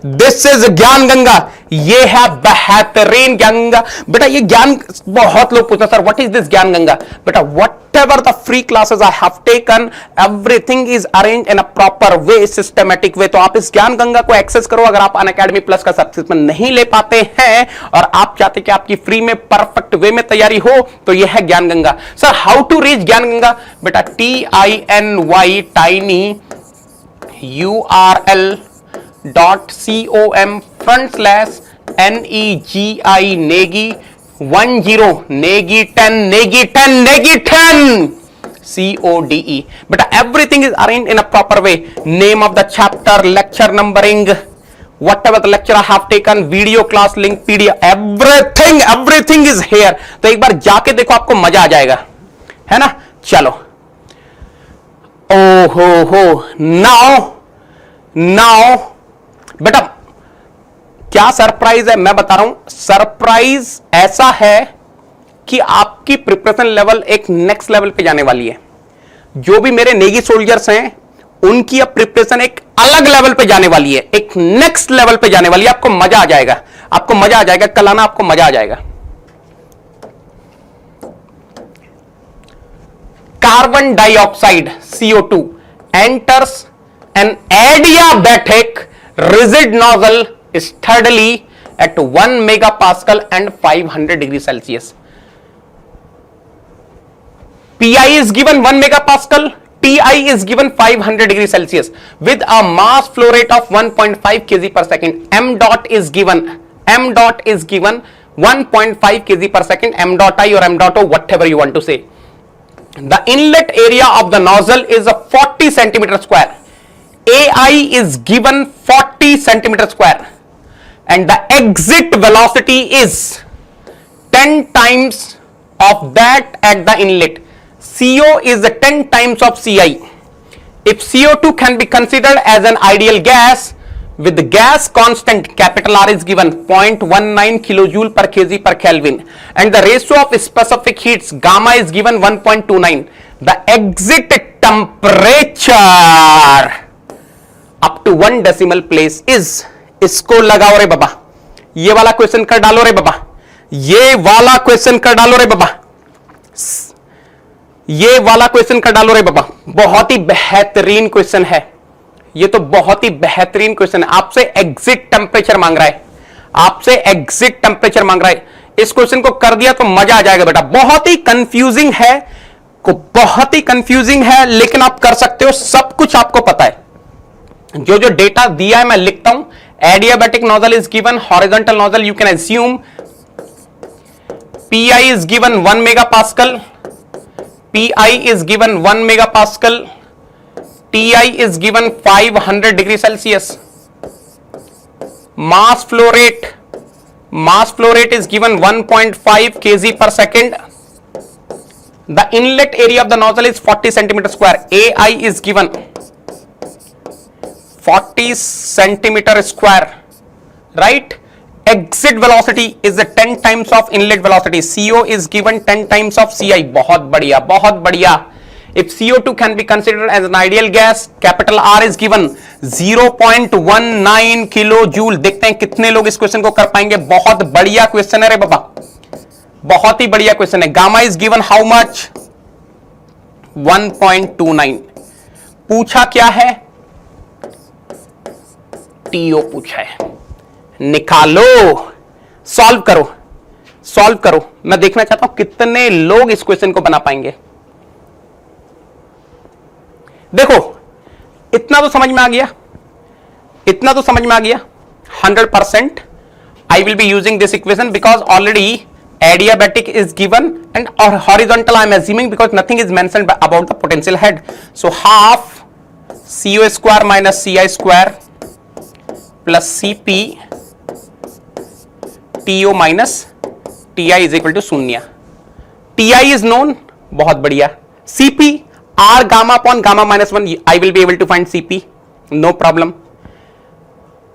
दिस इज ज्ञान गंगा। ये है बेहतरीन ज्ञान गंगा। बेटा ये ज्ञान, बहुत लोग पूछते हैं सर व्हाट इज दिस ज्ञान गंगा? बेटा whatever the free classes I have taken, everything is arranged in a proper way, systematic way. तो आप इस ज्ञान गंगा को एक्सेस करो। अगर आप अनअकैडमी प्लस का सब्सक्रिप्शन नहीं ले पाते हैं और आप चाहते कि आपकी फ्री में परफेक्ट वे में तैयारी हो, तो यह है Gyan Ganga. Sir how to reach Gyan Ganga? बेटा TINY tiny URL.com/NEGI Negi 10 Negi 10 Negi 10 Negi 10 CODE। बेटा everything is arrange in a proper way. Name of the chapter, lecture numbering, whatever the lecture I have taken, video class link, PDF, everything is here। तो एक बार जाके देखो, आपको मजा आ जाएगा, है ना? चलो, ओ हो नाउ बेटा क्या सरप्राइज है मैं बता रहा हूं। सरप्राइज ऐसा है कि आपकी प्रिपरेशन लेवल एक नेक्स्ट लेवल पे जाने वाली है। जो भी मेरे नेगी सोल्जर्स हैं उनकी अब प्रिपरेशन एक अलग लेवल पे जाने वाली है, एक नेक्स्ट लेवल पे जाने वाली है। आपको मजा आ जाएगा, आपको मजा आ जाएगा। कल आना, आपको मजा आ जाएगा। Carbon dioxide CO2 enters an adiabatic rigid nozzle steadily at 1 megapascal and 500 degrees Celsius. PI is given 1 megapascal, TI is given 500 degrees Celsius with a mass flow rate of 1.5 kg per second. M dot is given 1.5 kg per second, M dot I or M dot O, whatever you want to say. The inlet area of the nozzle is a 40 centimeter square. AI is given 40 centimeter square and the exit velocity is 10 times of that at the inlet. CO is 10 times of CI. If CO2 can be considered as an ideal gas with the gas constant capital R is given 0.19 kilojoule per kg per Kelvin and the ratio of specific heats gamma is given 1.29. The exit temperature up to 1 decimal place is, इसको लगाओ रे बाबा, ये वाला question कर डालो रे बाबा, ये वाला क्वेश्चन कर डालो रे बाबा, ये वाला क्वेश्चन कर डालो रे बाबा। बहुत ही बेहतरीन क्वेश्चन है ये, तो बहुत ही बेहतरीन क्वेश्चन है। आपसे एग्जिट टेम्परेचर मांग रहा है, आपसे एग्जिट टेम्परेचर मांग रहा है। इस क्वेश्चन को कर दिया तो मजा आ जाएगा बेटा। बहुत ही कंफ्यूजिंग है, बहुत ही कंफ्यूजिंग है, लेकिन आप कर सकते हो। सब कुछ आपको पता है। जो जो डेटा दिया है मैं लिखता हूं, Adiabatic nozzle is given, horizontal nozzle you can assume PI is given 1 megapascal, PI is given 1 megapascal, TI is given 500 degree Celsius. Mass flow rate is given 1.5 kg per second. The inlet area of the nozzle is 40 centimeter square. AI is given 40 centimeter square, right? Exit velocity is the 10 times of inlet velocity. CO is given 10 times of CI. बहुत बढ़िया, बहुत बढ़िया. If CO2 can be considered as an ideal gas, capital R is given 0.19 kilojoule. देखते हैं कितने लोग इस question को कर पाएंगे. बहुत बढ़िया क्वेश्चन है रे बाबा, बहुत ही बढ़िया क्वेश्चन है. Gamma is given how much? 1.29. पूछा क्या है? टीओ पूछा है. निकालो, सॉल्व करो, सॉल्व करो. मैं देखना चाहता हूं कितने लोग इस क्वेश्चन को बना पाएंगे. देखो, इतना तो समझ में आ गया, इतना तो समझ में आ गया. 100% I will be using this equation because already adiabatic is given and or horizontal I am assuming because nothing is mentioned about the potential head. So half CO square minus CI square plus CP TO minus TI is equal to शून्य. TI is known, बहुत बढ़िया. CP R gamma upon gamma minus 1, I will be able to find CP, no problem.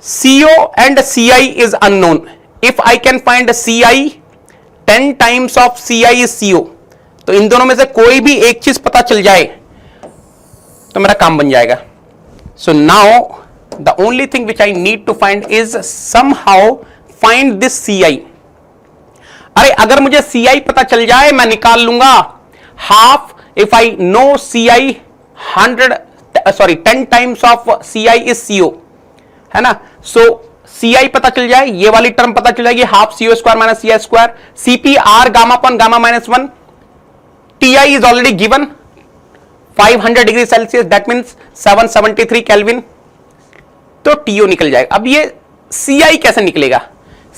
CO and CI is unknown. If I can find CI, 10 times of CI is CO. तो इन दोनों में से कोई भी एक चीज पता चल जाए तो मेरा काम बन जाएगा. So now the only thing which I need to find is somehow find this CI. अरे अगर मुझे CI पता चल जाए मैं निकाल लूंगा. Half if I know CI 10 times of CI is CO, है ना. So CI पता चल जाए, ये वाली टर्म पता चल जाएगी, half CO square minus CI square. CP R gamma upon gamma minus 1. TI is already given 500 degree Celsius, that means 773 kelvin. तो TO निकल जाएगा. अब ये CI कैसे निकलेगा?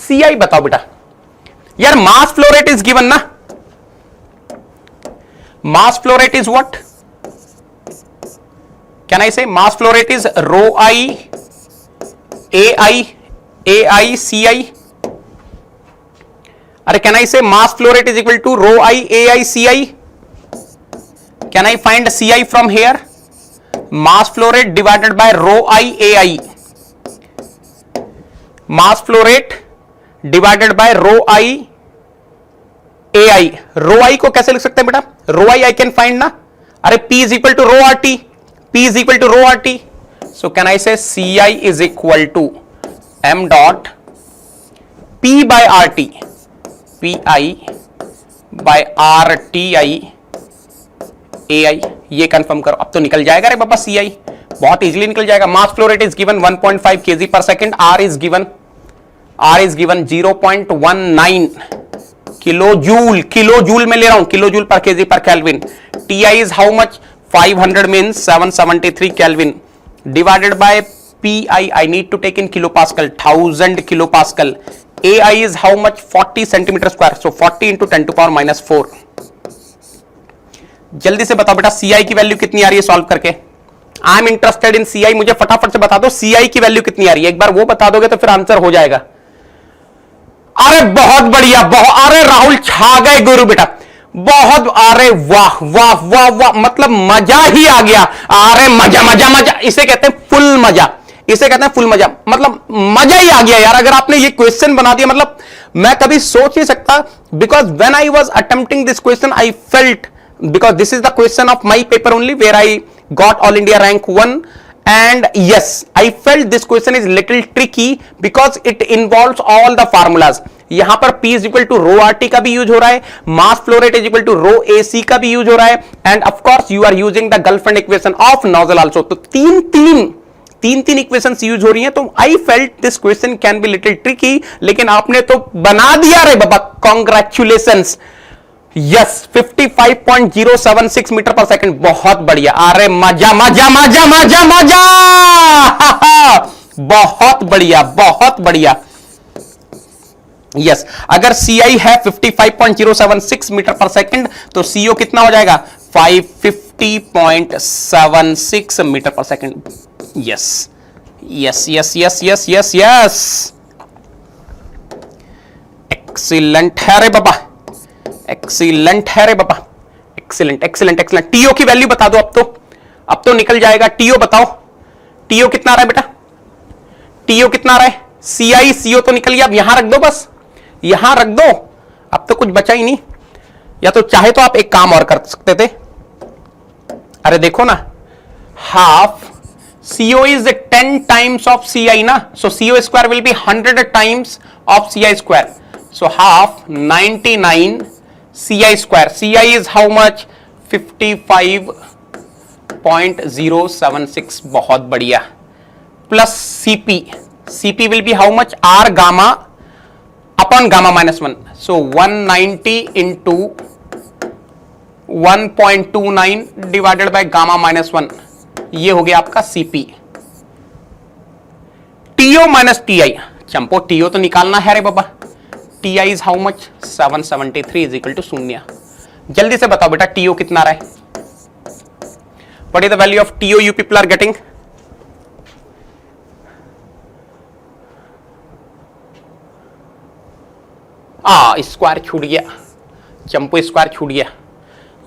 CI बताओ बेटा. यार मास फ्लो रेट इज गिवन ना. Mass flow rate is what? Can I say mass flow rate is rho I AI CI? Or can I say mass flow rate is equal to rho I AI CI? Can I find CI from here? Mass flow rate divided by rho I AI. Mass flow rate divided by rho I AI. Rho I को कैसे लिख सकते हैं बेटा? Rho I can find ना. अरे P is equal to rho RT. P is equal to rho RT. So can I say CI is equal to m dot P by RT. PI by RTI AI. ये confirm करो. अब तो निकल जाएगा रे बाबा CI. बहुत easily निकल जाएगा. मास flow rate is given 1.5 kg per second. R is given 0.19 kilojoule. Kilojoule में ले रहा हूं, kilojoule per KG per kelvin. TI is how much? 500 means 773 Kelvin divided by PI. I need to take in kilopascal, 1000 kilopascal. AI is how much? 40 centimeter square. So 40 into 10 to power minus 4. जल्दी से बताओ बेटा CI की value कितनी आ रही है solve करके. I am interested in CI. मुझे फटाफट से बता दो CI की वैल्यू कितनी आ रही है. एक बार वो बता दोगे तो फिर आंसर हो जाएगा. अरे बहुत बढ़िया, बहुत. अरे राहुल छा गए गुरु बेटा, बहुत. अरे वाह वाह वाह वाह, मतलब मजा ही आ गया. अरे मजा मजा मजा, इसे कहते हैं फुल मजा, इसे कहते हैं फुल मजा. मतलब मजा ही आ गया यार अगर आपने ये क्वेश्चन बना दिया. मतलब मैं कभी सोच नहीं सकता, because when I was attempting this question I felt, because this is the question of my paper only where I got all India rank 1. And yes, I felt this question is little tricky because it involves all the formulas. यहां पर P is equal to rho RT का भी use हो रहा है, mass flow rate is equal to rho AC का भी use हो रहा है, and of course you are using the Gelfand equation of nozzle also. तो तीन इक्वेशंस यूज हो रही हैं. तो I felt this question can be little tricky, लेकिन आपने तो बना दिया रे बाबा. Congratulations. Yes 55.076 metre per second. बहुत बढ़िया. अरे मजा मजा मजा मजा मजा. बहुत बढ़िया, बहुत बढ़िया। यस, अगर CI है 55.076 मीटर पर सेकंड तो CO कितना हो जाएगा? 550.76 metre per second. Yes yes yes yes yes yes yes, excellent है रे बाबा, एक्सीलेंट है रे बाबा, एक्सीलेंट एक्सीलेंट एक्सीलेंट। TO की वैल्यू बता दो, अब तो निकल जाएगा। TO बताओ, TO कितना आ रहा है बेटा? TO कितना आ रहा है? CI CO तो निकल गया, अब यहां रख दो, बस यहां रख दो, अब तो कुछ बचा ही नहीं। या तो चाहे तो आप एक काम और कर सकते थे, अरे देखो ना, half CO is 10 times of CI ना, so CO square will be 100 times of CI square, so half 99 CI square. CI is how much? 55.076, बहुत बढ़िया, plus CP will be how much? R gamma upon gamma minus 1, so 190 into 1.29 divided by gamma minus 1, ये हो गया आपका CP। TO minus TI, चंपो TO तो निकालना है रे बाबा। TI is how much? 773 is equal to 0। जल्दी से बताओ बेटा TO कितना रहा है? What is the value of TO you people are getting? Square छूट गया, चंपो स्क्वायर छूट गया।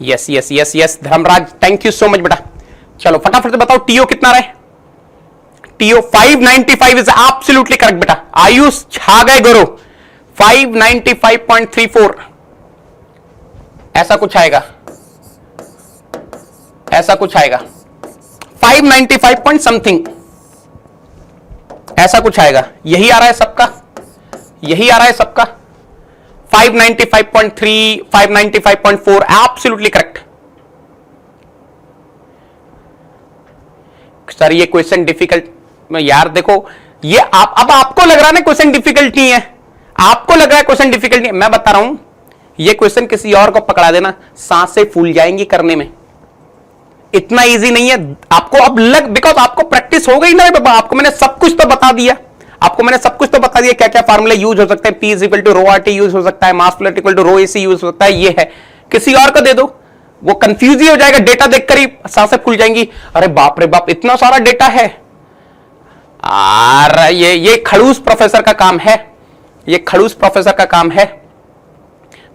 Yes yes yes yes Dharmraj, thank you so much बेटा। चलो फटाफट से बताओ TO कितना रहे? TO 595 इज एब्सोल्युटली करेक्ट बेटा। आयुष छा गए गुरु, 595.34 ऐसा कुछ आएगा, ऐसा कुछ आएगा, 595 पॉइंट समथिंग ऐसा कुछ आएगा। यही आ रहा है सबका, यही आ रहा है सबका, 595.3 595.4 एब्सोल्युटली करेक्ट। सर ये क्वेश्चन डिफिकल्ट, यार देखो ये अब आपको लग रहा है ना क्वेश्चन डिफिकल्ट नहीं है, आपको लग रहा है क्वेश्चन डिफिकल्ट नहीं है। मैं बता रहा हूं ये क्वेश्चन किसी और को पकड़ा देना, सांसें फूल जाएंगी करने में, इतना इजी नहीं है आपको अब बिकॉज आपको प्रैक्टिस हो गई ना बाबा, आपको मैंने सब कुछ तो बता दिया, आपको मैंने सब कुछ तो बता दिया, क्या क्या फार्मूले यूज हो सकते हैं। P is equal to rho RT use हो सकता है, mass flow equal to rho AC use हो सकता है, ये है। किसी और को दे दो वो कंफ्यूज ही हो जाएगा, डेटा देखकर ही सांसें फूल जाएंगी, अरे बाप रे बाप इतना सारा डेटा है। अरे ये खड़ूस प्रोफेसर का काम है, ये खड़ूस प्रोफेसर का काम है।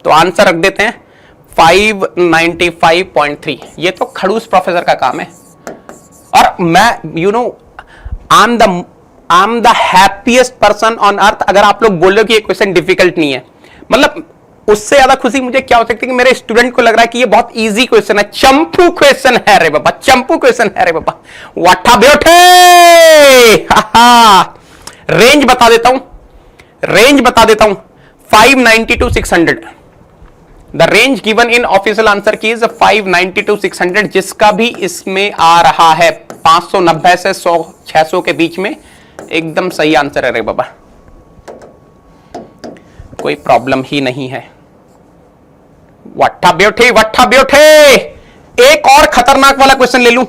तो आंसर रख देते हैं 595.3, ये तो खड़ूस प्रोफेसर का काम है। और मैं I am the happiest person on earth अगर आप लोग बोल रहे हो कि ये क्वेश्चन डिफिकल्ट नहीं है। मतलब उससे ज्यादा खुशी मुझे क्या हो सकती है कि मेरे स्टूडेंट को लग रहा है कि ये बहुत इजी क्वेश्चन है, चंपू क्वेश्चन है रे बाबा, चंपू क्वेश्चन है रे बाबा। वाठा बेटे, रेंज बता देता हूं, रेंज बता देता हूं, 590 to 600। The range given in official answer की इज 590 to 600, जिसका भी इसमें आ रहा है 590 से 600 के बीच में, एकदम सही आंसर है रे बाबा, कोई प्रॉब्लम ही नहीं है। वट्ठा ब्योठे, वट्ठा ब्योठे। एक और खतरनाक वाला क्वेश्चन ले लूं,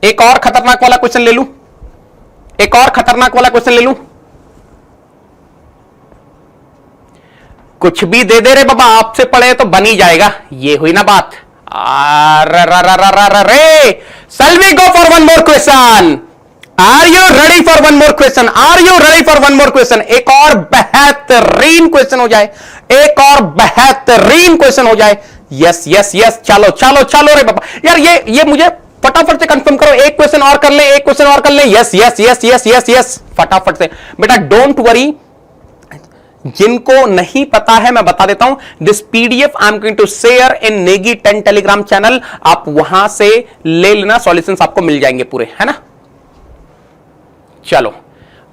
एक और खतरनाक वाला क्वेश्चन ले लूं, एक और खतरनाक वाला क्वेश्चन ले लूं। कुछ भी दे दे रे बाबा, आपसे पढ़े तो बन ही जाएगा, ये हुई ना बात। रे Shall we go for one more question? Are you ready for one more question? Are you ready for one more question? एक और बेहतरीन क्वेश्चन हो जाए, एक और बेहतरीन क्वेश्चन हो जाए। यस यस यस, चलो चलो चलो रे बाबा। यार ये मुझे फटाफट से कंफर्म करो, एक क्वेश्चन और कर ले, एक क्वेश्चन और कर ले। Yes yes yes yes yes yes, फटाफट से बेटा, डोंट वरी। जिनको नहीं पता है मैं बता देता हूं, this PDF I am going to share in Negi 10 Telegram channel, आप वहां से ले लेना, सॉल्यूशंस आपको मिल जाएंगे पूरे, है ना। चलो,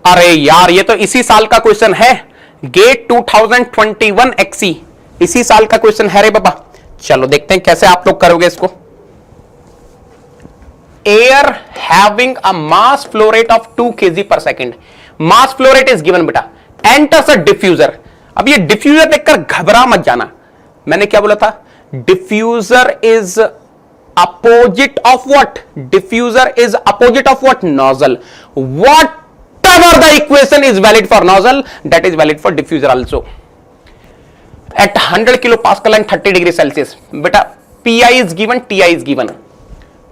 अरे यार ये तो इसी साल का क्वेश्चन है, गेट 2021 XE, इसी साल का क्वेश्चन है रे बाबा। चलो देखते हैं कैसे आप लोग करोगे इसको। Air having a mass flow rate of 2 kg per second, mass flow rate is given बेटा, एंटर्स अ डिफ्यूजर। अब ये डिफ्यूजर देखकर घबरा मत जाना, मैंने क्या बोला था, diffuser is opposite of what? Diffuser is opposite of what? Nozzle. Whatever the equation is valid for nozzle, that is valid for diffuser also. At 100 kilopascal and 30 degree Celsius, beta Pi is given, Ti is given.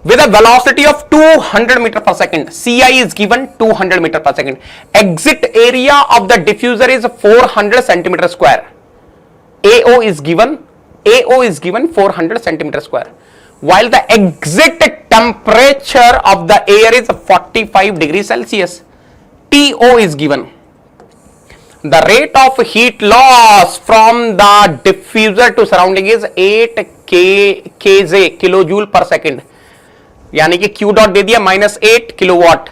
With a velocity of 200 meter per second, Ci is given 200 meter per second. Exit area of the diffuser is 400 centimeter square. AO is given 400 centimeter square. While the exit temperature of the air is 45 degrees Celsius. TO is given. The rate of heat loss from the diffuser to surrounding is 8 kJ kilojoule पर second, यानी कि Q dot दे दिया -8 kilowatt.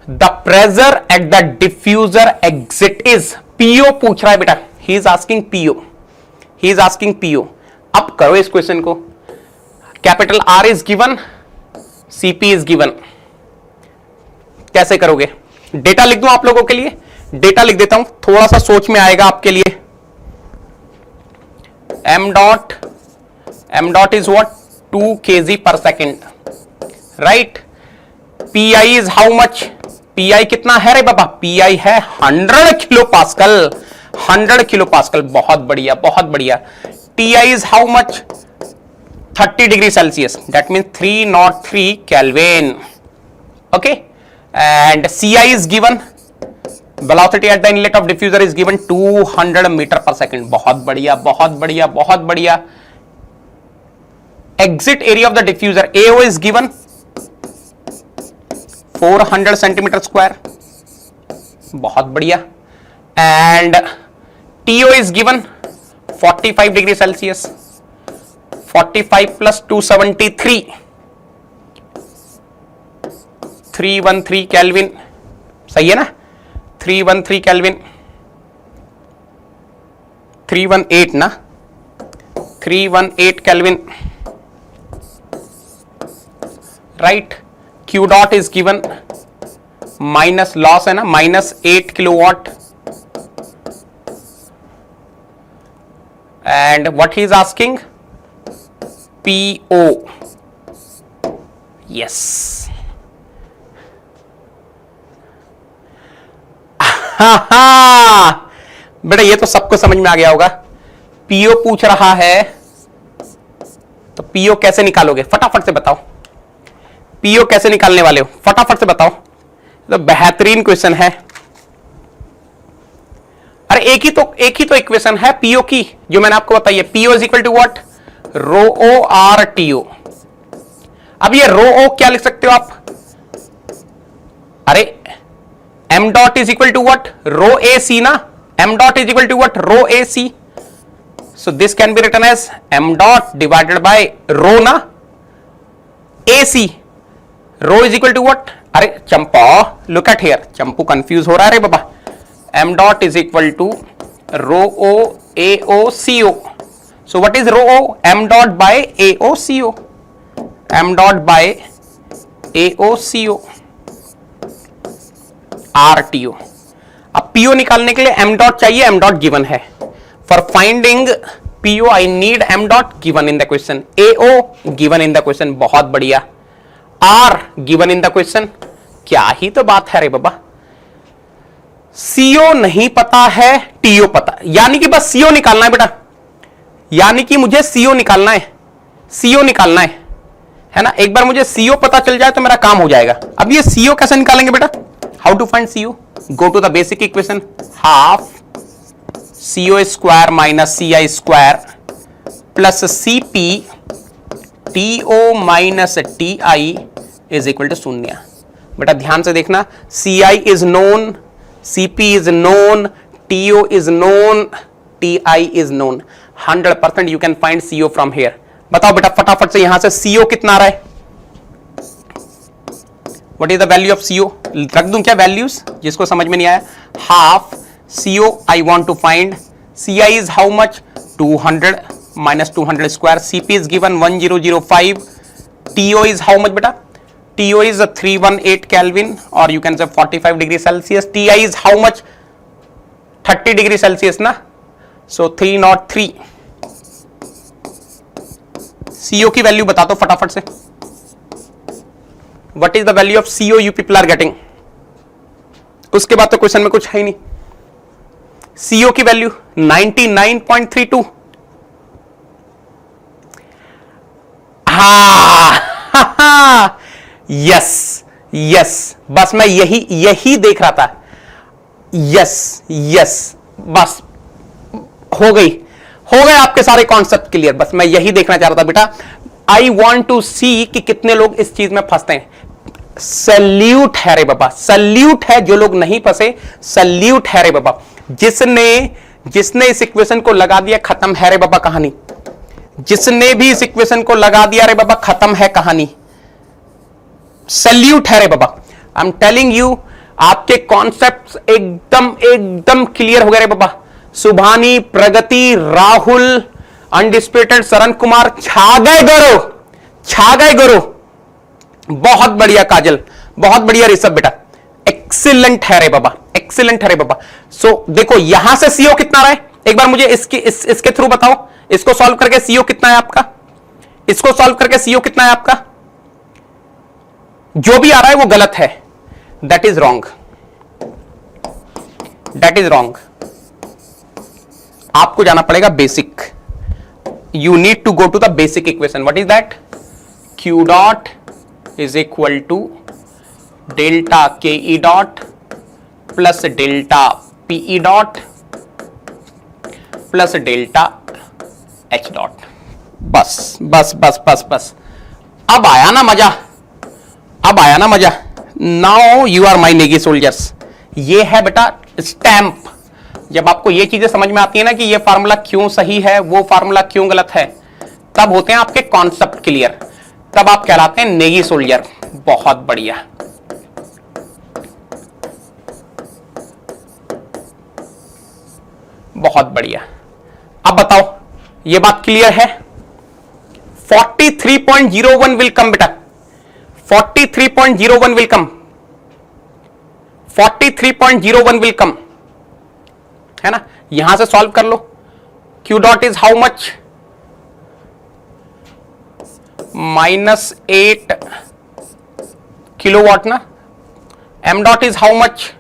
The pressure at the diffuser exit is, PO पूछ रहा है बेटा, ही is asking PO. अब करो इस क्वेश्चन को. Capital R is given, CP is given. कैसे करोगे? डेटा लिख दूं आप लोगों के लिए, डेटा लिख देता हूं, थोड़ा सा सोच में आएगा आपके लिए. m dot is what? 2 kg per second, right? Pi is how much? Pi कितना है रे बाबा? Pi है 100 किलो पास्कल, 100 किलो पास्कल. बहुत बढ़िया, बहुत बढ़िया. Ti is how much? 30 degree Celsius, that means 303 Kelvin. Okay, and Ci is given, velocity at the inlet of diffuser is given 200 meter per second. बहुत बढ़िया, बहुत बढ़िया, बहुत बढ़िया. Exit area of the diffuser, AO is given 400 centimeter square. बहुत बढ़िया. And TO is given 45 degree Celsius. 45 plus 273, 313 Kelvin. सही है ना? 313 Kelvin, 318 ना, 318 Kelvin, right? Q dot is given, minus loss है ना, -8 kilowatt. And what he is asking? PO. Yes. बेटा ये तो सबको समझ में आ गया होगा. PO पूछ रहा है, तो PO कैसे निकालोगे? फटाफट से बताओ. PO कैसे निकालने वाले हो? फटाफट से बताओ. तो बेहतरीन क्वेश्चन है. अरे एक ही तो इक्वेशन है PO की, जो मैंने आपको बताई है. PO is equal to what? Rho O R T O. अब ये रो ओ क्या लिख सकते हो आप? अरे m dot is equal to what? Rho A C ना. m dot is equal to what? Rho A C. So this can be written as m dot divided by rho ना, A C. Rho is equal to what? अरे Champa, look at here. Champu confuse हो रहा है रे बाबा. m dot is equal to rho O A O C O. So what is rho O? M dot by AOCO. M dot by AOCO. RTO. अब PO निकालने के लिए M dot चाहिए, M dot given है. For finding PO I need M dot given in the question. AO given in the question. बहुत बढ़िया. R given in the question. क्या ही तो बात है रे बाबा. CO नहीं पता है, TO पता, यानी कि बस CO निकालना है बेटा. यानी कि मुझे CO निकालना है, CO निकालना है ना. एक बार मुझे CO पता चल जाए तो मेरा काम हो जाएगा. अब ये CO कैसे निकालेंगे बेटा? How to find CO? Go to the basic equation. Half CO square minus CI square plus CP TO minus TI is equal to 0. बेटा ध्यान से देखना. CI is known, CP is known, TO is known, TI is known. 100% you can find CO from here. बताओ बेटा फटाफट से यहां से CO कितना आ रहा है? What is the value of CO? रख दूं क्या वैल्यूज, जिसको समझ में नहीं आया? Half CO I want to find. CI is how much? 200 minus 200 square. CP is given 1005. TO is how much बेटा? TO is 318 Kelvin or you can say 45 degree Celsius. TI is how much? 30 degree Celsius ना. So 303. CO की value बता दो फटाफट से। What is the value of CO you people are getting? उसके बाद तो क्वेश्चन में कुछ है ही नहीं। सीओ की वैल्यू 99.32। हाँ यस यस, बस मैं यही देख रहा था। यस यस, बस हो गए आपके सारे कॉन्सेप्ट क्लियर। बस मैं यही देखना चाह रहा था बेटा। आई वॉन्ट टू सी कि कितने लोग इस चीज में फंसते हैं। सल्यूट है रे बाबा, सल्यूट है। जो लोग नहीं फंसे, सल्यूट है रे बाबा। जिसने इस इक्वेशन को लगा दिया, खत्म है रे बाबा कहानी। जिसने भी इस इक्वेशन को लगा दिया रे बाबा, खत्म है कहानी। सल्यूट है रे बाबा। आई एम टेलिंग यू, आपके कॉन्सेप्ट्स एकदम क्लियर हो गए रे बाबा। सुभानी, प्रगति, राहुल, अनडिस्प्यूटेड, शरण कुमार, छा गए गुरु। बहुत बढ़िया काजल, बहुत बढ़िया ऋषभ बेटा, एक्सीलेंट है रे बाबा, एक्सीलेंट है रे बाबा। सो देखो यहां से सीओ कितना रहा है, एक बार मुझे इसके थ्रू बताओ। इसको सॉल्व करके सीओ कितना है आपका? इसको सॉल्व करके सीओ कितना है आपका? जो भी आ रहा है वो गलत है। That is wrong, that is wrong. आपको जाना पड़ेगा basic. You need to go to the basic equation. What is that? Q dot is equal to delta K E dot plus delta PE dot plus delta H dot. बस बस बस बस बस, अब आया ना मजा, अब आया ना मजा। Now you are my Negi soldiers. ये है बेटा स्टैंप। जब आपको ये चीजें समझ में आती है ना कि ये फार्मूला क्यों सही है, वो फार्मूला क्यों गलत है, तब होते हैं आपके कॉन्सेप्ट क्लियर, तब आप कहलाते हैं नेगी सोल्जर। बहुत बढ़िया, बहुत बढ़िया। अब बताओ ये बात क्लियर है? 43.01 विल कम बेटा, 43.01 विल कम, 43.01 विल कम, है ना? यहां से सॉल्व कर लो। Q dot is how much? -8 kilowatt ना। M dot is how much?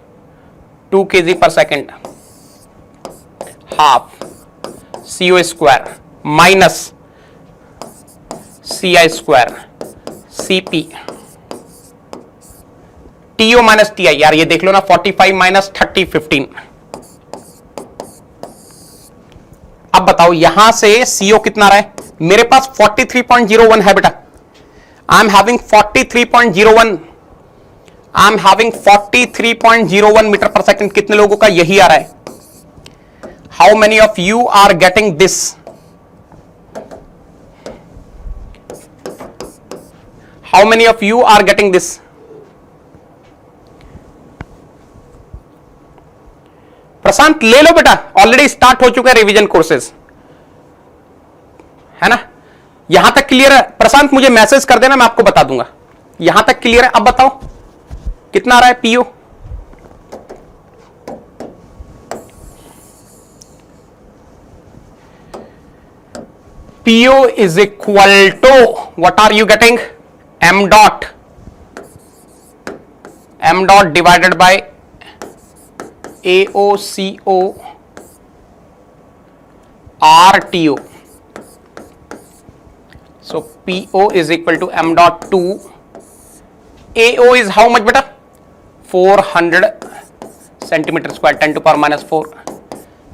2 kg per second, half CO square minus CI square CP TO minus TI। यार ये देख लो ना, 45 माइनस 30 15। अब बताओ यहां से CO कितना रहा है? मेरे पास 43.01 है बेटा। I am having 43.01, I am having 43.01 meter per second. कितने लोगों का यही आ रहा है? How many of you are getting this? How many of you are getting this? Prashant ले लो बेटा, ऑलरेडी स्टार्ट हो चुका है रिवीजन कोर्सेज, है ना? यहां तक क्लियर है? प्रशांत मुझे मैसेज कर देना, मैं आपको बता दूंगा। यहां तक क्लियर है? अब बताओ कितना आ रहा है PO? PO is equal to what are you getting? M dot divided by AOCO RTO. So PO is equal to m dot 2. AO is how much beta? 400 centimeter square, 10 to power minus 4.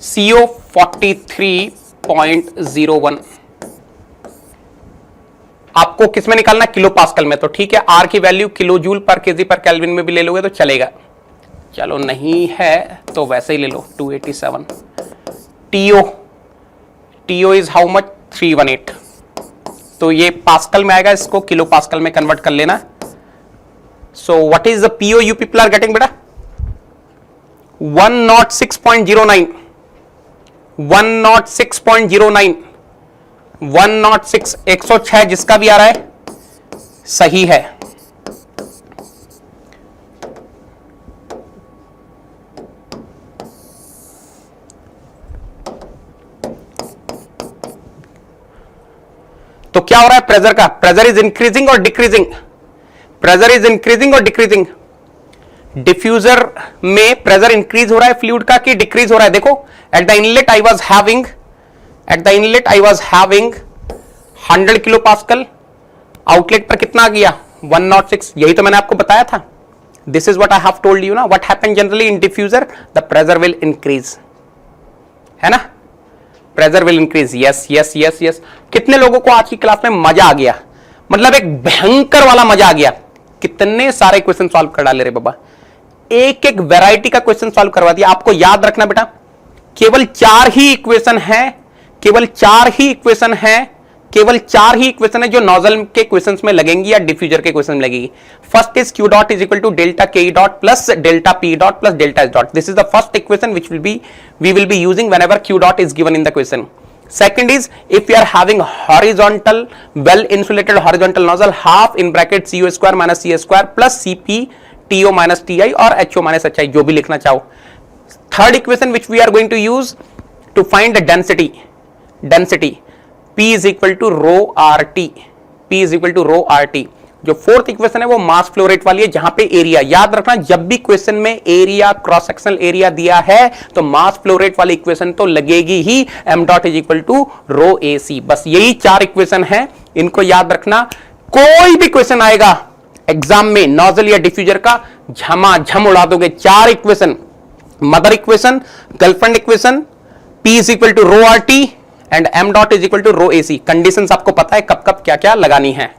CO 43.01. आपको किस में निकालना? Kilo pascal में। तो ठीक है, R की value kilo joule per KG per kelvin में भी ले लोगे तो चलेगा। चलो नहीं है तो वैसे ही ले लो, 287। TO is how much? 318। तो ये पास्कल में आएगा, इसको किलो पास्कल में कन्वर्ट कर लेना। So what is the PO you people are getting बेटा? 106.09, 106.09, 106, 106 जिसका भी आ रहा है सही है। तो क्या हो रहा है प्रेशर का, प्रेशर इज इंक्रीजिंग और डिक्रीजिंग, प्रेशर इज इंक्रीजिंग और डिक्रीजिंग। डिफ्यूजर में प्रेशर इंक्रीज हो रहा है फ्लूइड का कि डिक्रीज हो रहा है? देखो at the inlet I was having 100 kilo pascal, outlet पर कितना आ गया 106, यही तो मैंने आपको बताया था। This is what I have told you ना, what happen generally in diffuser, the pressure will increase, है ना, pressure will increase. Yes yes yes yes. कितने लोगों को आज की क्लास में मजा आ गया, मतलब एक भयंकर वाला मजा आ गया, कितने सारे क्वेश्चन सॉल्व कर डाले रे बाबा, एक एक वैरायटी का क्वेश्चन सॉल्व करवा दिया। आपको याद रखना बेटा, केवल 4 ही इक्वेशन है, केवल 4 ही इक्वेशन है, केवल 4 ही इक्वेशन है जो नोजल के क्वेश्चंस में लगेंगी या डिफ्यूजर के क्वेश्चन में लगेगी। First is Q dot is equal to delta K dot plus delta P dot plus delta S dot. This is the first equation which we will be using whenever q dot is given in the question. Second is if we are having horizontal well insulated horizontal nozzle, half in bracket cu square minus c square plus cp to minus ti or ho minus hi, जो भी लिखना चाहो। Third equation which we are going to use to find the density, P is equal to rho RT, P is equal to rho RT। जो fourth equation है वो मास flow rate वाली है, जहां पे एरिया, याद रखना जब भी क्वेश्चन में एरिया, क्रॉस सेक्शनल एरिया दिया है तो मास फ्लो रेट वाली इक्वेशन तो लगेगी ही, m dot is equal to rho AC। बस यही 4 इक्वेशन है, इनको याद रखना। कोई भी क्वेश्चन आएगा एग्जाम में नोजल या डिफ्यूजर का, झमाझम उड़ा दोगे। 4 equation, mother equation, girlfriend equation, P is equal to rho RT and m dot is equal to rho AC। Conditions आपको पता है कब कब क्या क्या लगानी है।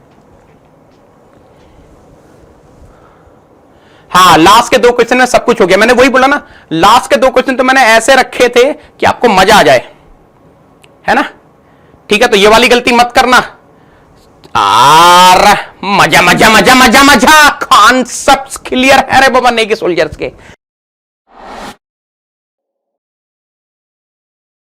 हाँ, लास्ट के 2 क्वेश्चन में सब कुछ हो गया। मैंने वही बोला ना, लास्ट के 2 क्वेश्चन तो मैंने ऐसे रखे थे कि आपको मजा आ जाए, है ना, ठीक है। तो ये वाली गलती मत करना। मजा मजा मजा मजा मजा, कॉन्सेप्ट्स क्लियर है रे बाबा नेकी सोल्जर्स के।